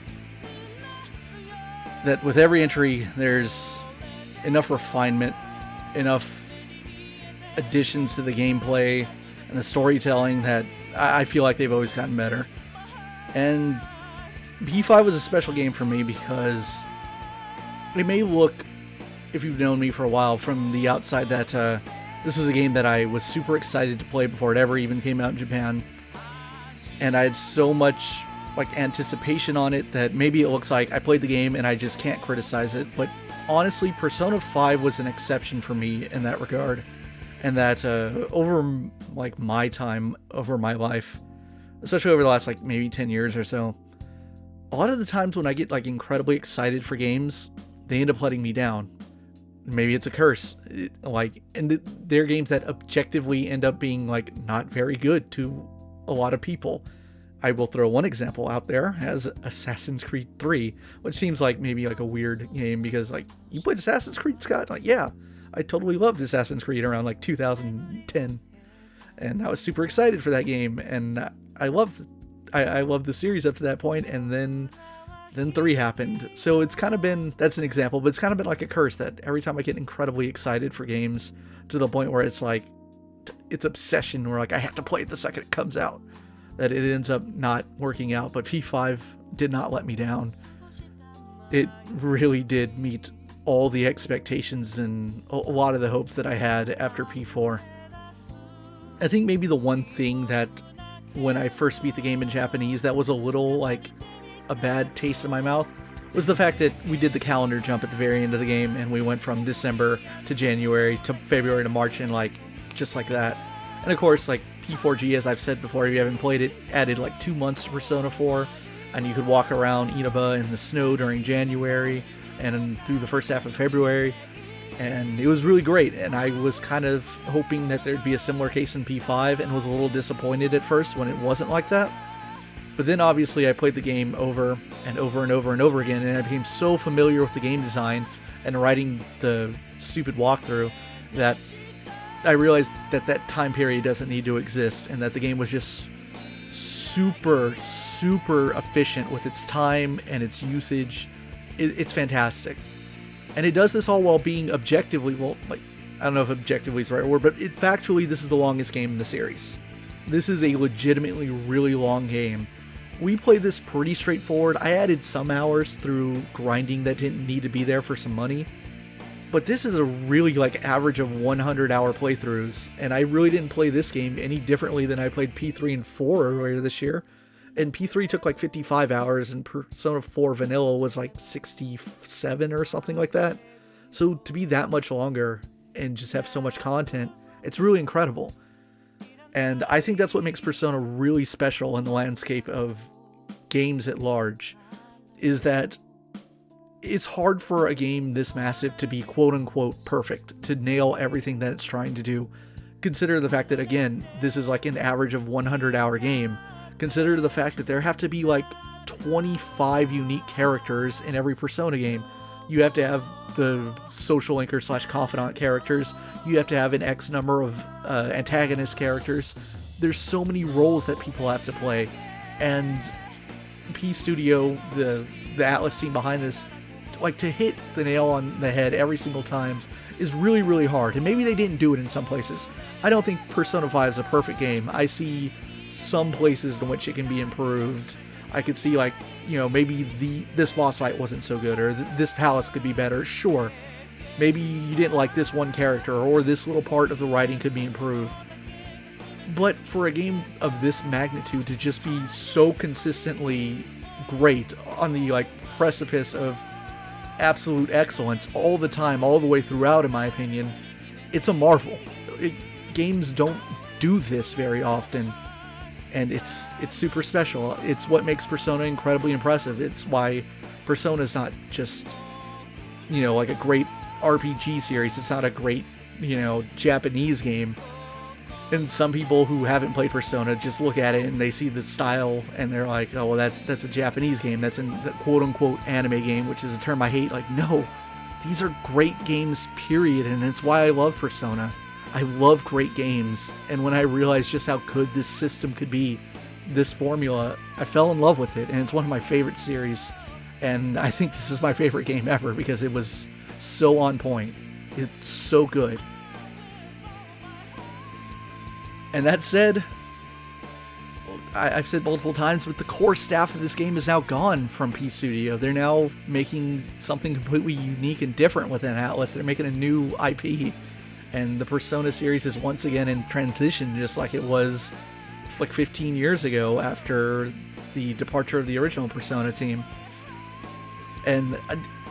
That with every entry, there's enough refinement, enough additions to the gameplay and the storytelling that I feel like they've always gotten better. And P5 was a special game for me because it may look, if you've known me for a while, from the outside that this was a game that I was super excited to play before it ever even came out in Japan. And I had so much anticipation on it that maybe it looks like I played the game and I just can't criticize it. But honestly, Persona 5 was an exception for me in that regard. And that over my time, over my life, especially over the last maybe 10 years or so, a lot of the times when I get incredibly excited for games, they end up letting me down. Maybe it's a curse. And they're games that objectively end up being not very good to a lot of people. I will throw one example out there as Assassin's Creed 3, which seems like maybe a weird game because you played Assassin's Creed, Scott? Yeah. I totally loved Assassin's Creed around 2010, and I was super excited for that game, and I loved the series up to that point, and then 3 happened. So it's kind of been, that's an example, but it's kind of been like a curse that every time I get incredibly excited for games to the point where it's it's obsession, where I have to play it the second it comes out, that it ends up not working out. But P5 did not let me down. It really did meet all the expectations and a lot of the hopes that I had after P4. I think maybe the one thing that when I first beat the game in Japanese that was a little a bad taste in my mouth was the fact that we did the calendar jump at the very end of the game and we went from December to January to February to March and just like that. And of course P4G, as I've said before, if you haven't played it, added 2 months to Persona 4, and you could walk around Inaba in the snow during January and through the first half of February, and it was really great. And I was kind of hoping that there'd be a similar case in P5 and was a little disappointed at first when it wasn't like that. But then obviously I played the game over and over and over and over again, and I became so familiar with the game design and writing the stupid walkthrough that I realized that that time period doesn't need to exist, and that the game was just super, super efficient with its time and its usage. It's fantastic. And it does this all while being objectively, I don't know if objectively is the right word, but factually, this is the longest game in the series. This is a legitimately really long game. We played this pretty straightforward. I added some hours through grinding that didn't need to be there for some money. But this is a really average of 100-hour playthroughs, and I really didn't play this game any differently than I played P3 and 4 earlier this year. And P3 took 55 hours, and Persona 4 Vanilla was 67 or something like that. So to be that much longer and just have so much content, it's really incredible. And I think that's what makes Persona really special in the landscape of games at large, is that it's hard for a game this massive to be quote-unquote perfect, to nail everything that it's trying to do. Consider the fact that, again, this is an average of 100-hour game. Consider the fact that there have to be 25 unique characters in every Persona game. You have to have the social linker / confidant characters. You have to have an X number of antagonist characters. There's so many roles that people have to play. And P Studio, the Atlas team behind this, like, to hit the nail on the head every single time is really, really hard. And maybe they didn't do it in some places. I don't think Persona 5 is a perfect game. I see some places in which it can be improved. I could see, like, you know, maybe this boss fight wasn't so good, or this palace could be better. Sure. Maybe you didn't like this one character, or this little part of the writing could be improved. But for a game of this magnitude to just be so consistently great, on the, like, precipice of absolute excellence all the time, all the way throughout, in my opinion, it's a marvel. Games don't do this very often, and it's super special. It's what makes Persona incredibly impressive. It's why Persona's not just, you know, like a great RPG series. It's not a great, you know, Japanese game. And some people who haven't played Persona just look at it and they see the style and they're like, oh, well, that's a Japanese game. That's a quote-unquote anime game, which is a term I hate. Like, no, these are great games, period. And it's why I love Persona. I love great games. And when I realized just how good this system could be, this formula, I fell in love with it. And it's one of my favorite series. And I think this is my favorite game ever because it was so on point. It's so good. And that said, I've said multiple times, but the core staff of this game is now gone from P Studio. They're now making something completely unique and different within Atlas. They're making a new IP, and the Persona series is once again in transition, just like it was like 15 years ago after the departure of the original Persona team. And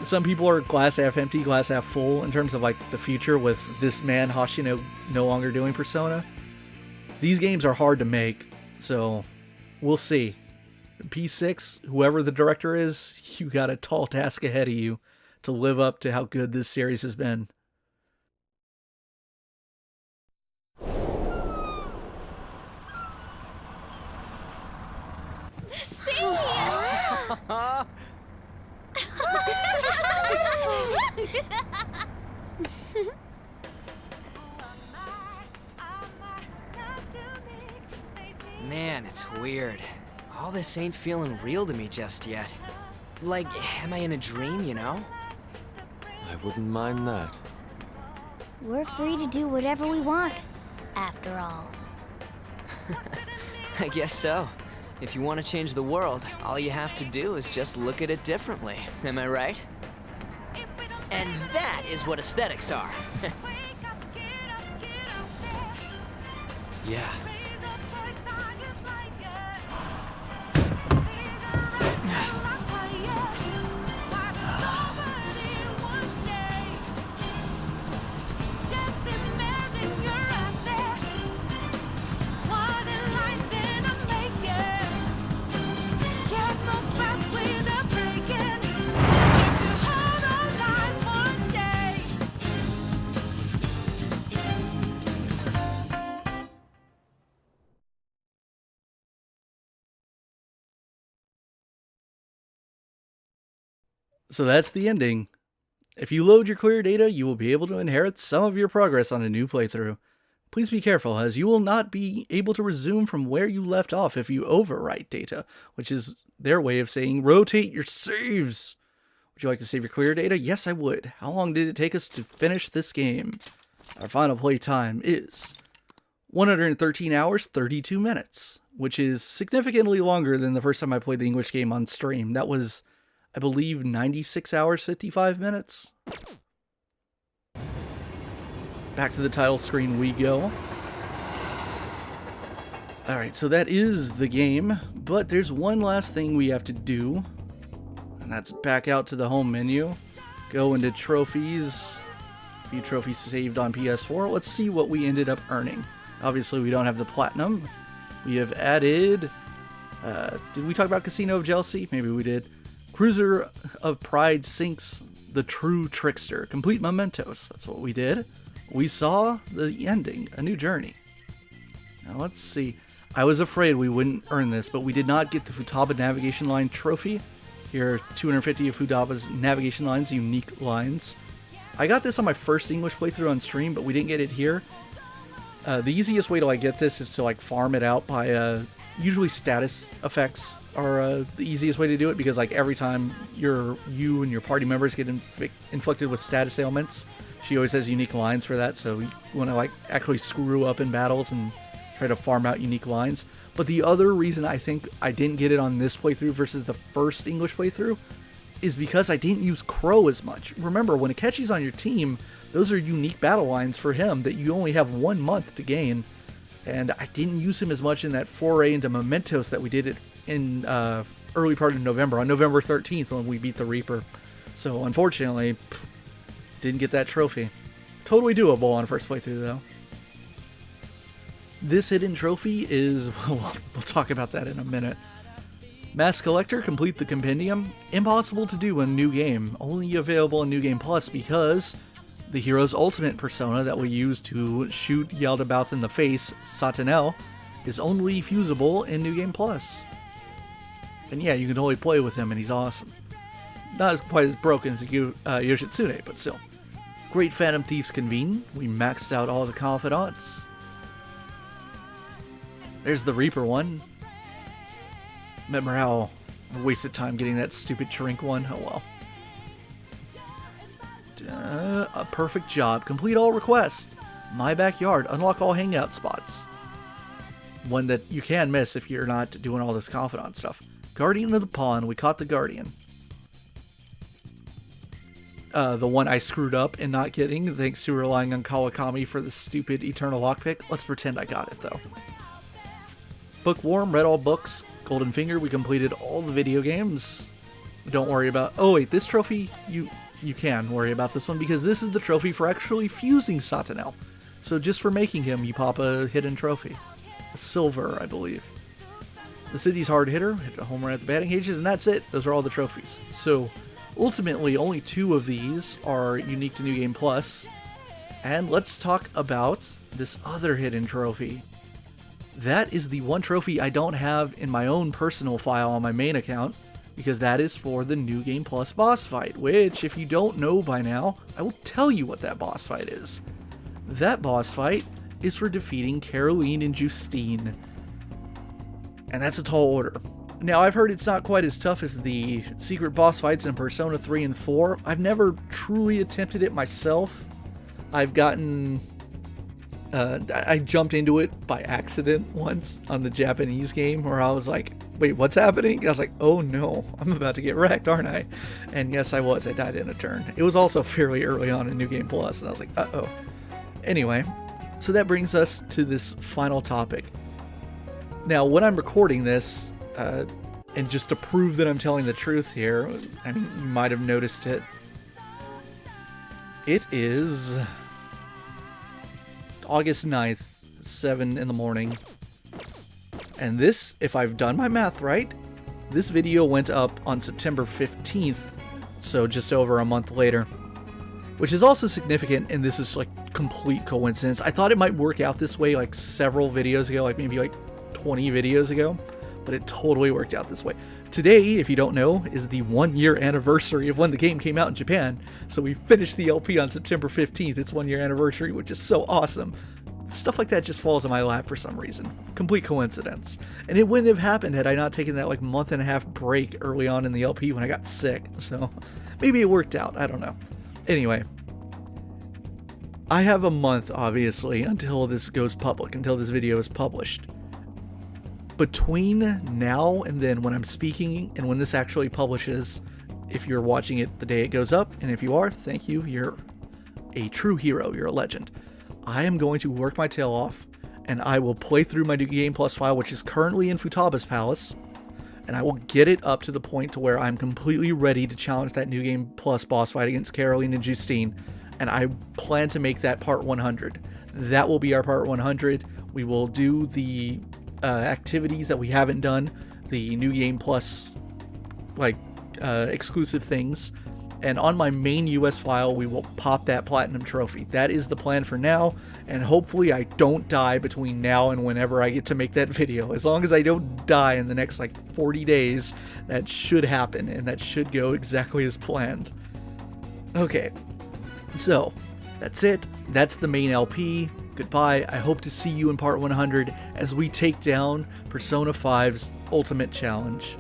some people are glass half empty, glass half full in terms of like the future with this man Hoshino no longer doing Persona. These games are hard to make, so we'll see. P6, whoever the director is, you got a tall task ahead of you to live up to how good this series has been. Man, it's weird. All this ain't feeling real to me just yet. Like, am I in a dream, you know? I wouldn't mind that. We're free to do whatever we want, after all. I guess so. If you want to change the world, all you have to do is just look at it differently. Am I right? And that is what aesthetics are. Yeah. So that's the ending. If you load your clear data, you will be able to inherit some of your progress on a new playthrough. Please be careful, as you will not be able to resume from where you left off if you overwrite data, which is their way of saying rotate your saves. Would you like to save your clear data? Yes, I would. How long did it take us to finish this game? Our final play time is 113 hours, 32 minutes, which is significantly longer than the first time I played the English game on stream. That was, I believe, 96 hours, 55 minutes. Back to the title screen we go. Alright, so that is the game, but there's one last thing we have to do, and that's back out to the home menu, go into trophies, a few trophies saved on PS4. Let's see what we ended up earning. Obviously, we don't have the platinum. We have added, did we talk about Casino of Jealousy? Maybe we did. Cruiser of Pride sinks the true trickster. Complete mementos. That's what we did. We saw the ending, a new journey. Now let's see. I was afraid we wouldn't earn this, but we did not get the Futaba Navigation Line trophy. Here are 250 of Futaba's Navigation Line's unique lines. I got this on my first English playthrough on stream, but we didn't get it here. The easiest way to get this is to farm it out by usually status effects are the easiest way to do it, because like every time you and your party members get inflicted with status ailments, she always has unique lines for that, so you want to like actually screw up in battles and try to farm out unique lines. But the other reason I think I didn't get it on this playthrough versus the first English playthrough is because I didn't use Crow as much. Remember, when Akechi's on your team, those are unique battle lines for him that you only have 1 month to gain. And I didn't use him as much in that foray into Mementos that we did in early part of November, on November 13th when we beat the Reaper. So unfortunately, didn't get that trophy. Totally doable on first playthrough though. This hidden trophy is, well, we'll talk about that in a minute. Mass Collector, complete the compendium. Impossible to do in New Game, only available in New Game Plus because the hero's ultimate persona that we use to shoot Yaldabaoth in the face, Satanel, is only fusible in New Game Plus. And yeah, you can totally play with him and he's awesome. Not as quite as broken as Yoshitsune, but still. Great Phantom Thieves convene. We maxed out all the confidants. There's the Reaper one. Remember how I wasted time getting that stupid shrink one? Oh well. A perfect job. Complete all requests. My backyard. Unlock all hangout spots. One that you can miss if you're not doing all this confidant stuff. Guardian of the Pawn. We caught the Guardian. The one I screwed up in not getting, thanks to relying on Kawakami for the stupid Eternal Lockpick. Let's pretend I got it, though. Bookworm, read all books. Golden Finger, we completed all the video games. Don't worry about... Oh, wait, this trophy, you can worry about this one, because this is the trophy for actually fusing Satanel. So just for making him, you pop a hidden trophy. A silver, I believe. The city's hard hitter, hit a home run at the batting cages, and that's it. Those are all the trophies. So... ultimately, only 2 of these are unique to New Game Plus. And let's talk about this other hidden trophy. That is the one trophy I don't have in my own personal file on my main account, because that is for the New Game Plus boss fight, which, if you don't know by now, I will tell you what that boss fight is. That boss fight is for defeating Caroline and Justine. And that's a tall order. Now, I've heard it's not quite as tough as the secret boss fights in Persona 3 and 4. I've never truly attempted it myself. I've gotten... I jumped into it by accident once on the Japanese game where I was like, wait, what's happening? I was like, oh no, I'm about to get wrecked, aren't I? And yes, I was. I died in a turn. It was also fairly early on in New Game Plus, and I was like, uh-oh. Anyway, so that brings us to this final topic. Now, when I'm recording this... and just to prove that I'm telling the truth here, I mean, you might have noticed it. It is August 9th, 7 in the morning. And this, if I've done my math right, this video went up on September 15th, so just over a month later. Which is also significant, and this is like complete coincidence. I thought it might work out this way like several videos ago, like maybe like 20 videos ago. But it totally worked out this way. Today, if you don't know, is the 1-year anniversary of when the game came out in Japan. So we finished the LP on September 15th. It's 1-year anniversary, which is so awesome. Stuff like that just falls in my lap for some reason. Complete coincidence. And it wouldn't have happened had I not taken that like month-and-a-half break early on in the LP when I got sick. So maybe it worked out. I don't know. Anyway. I have a month, obviously, until this goes public, until this video is published. Between now and then, when I'm speaking and when this actually publishes, if you're watching it the day it goes up, and if you are, thank you, you're a true hero, you're a legend. I am going to work my tail off, and I will play through my New Game Plus file, which is currently in Futaba's Palace, and I will get it up to the point to where I'm completely ready to challenge that New Game Plus boss fight against Caroline and Justine, and I plan to make that part 100. That will be our part 100. We will do the activities that we haven't done, the New Game Plus like exclusive things, and on my main US file we will pop that platinum trophy. That is the plan for now, and hopefully I don't die between now and whenever I get to make that video. As long as I don't die in the next like 40 days, that should happen, and that should go exactly as planned. Okay, so that's it. That's the main LP. Goodbye. I hope to see you in part 100 as we take down Persona 5's Ultimate Challenge.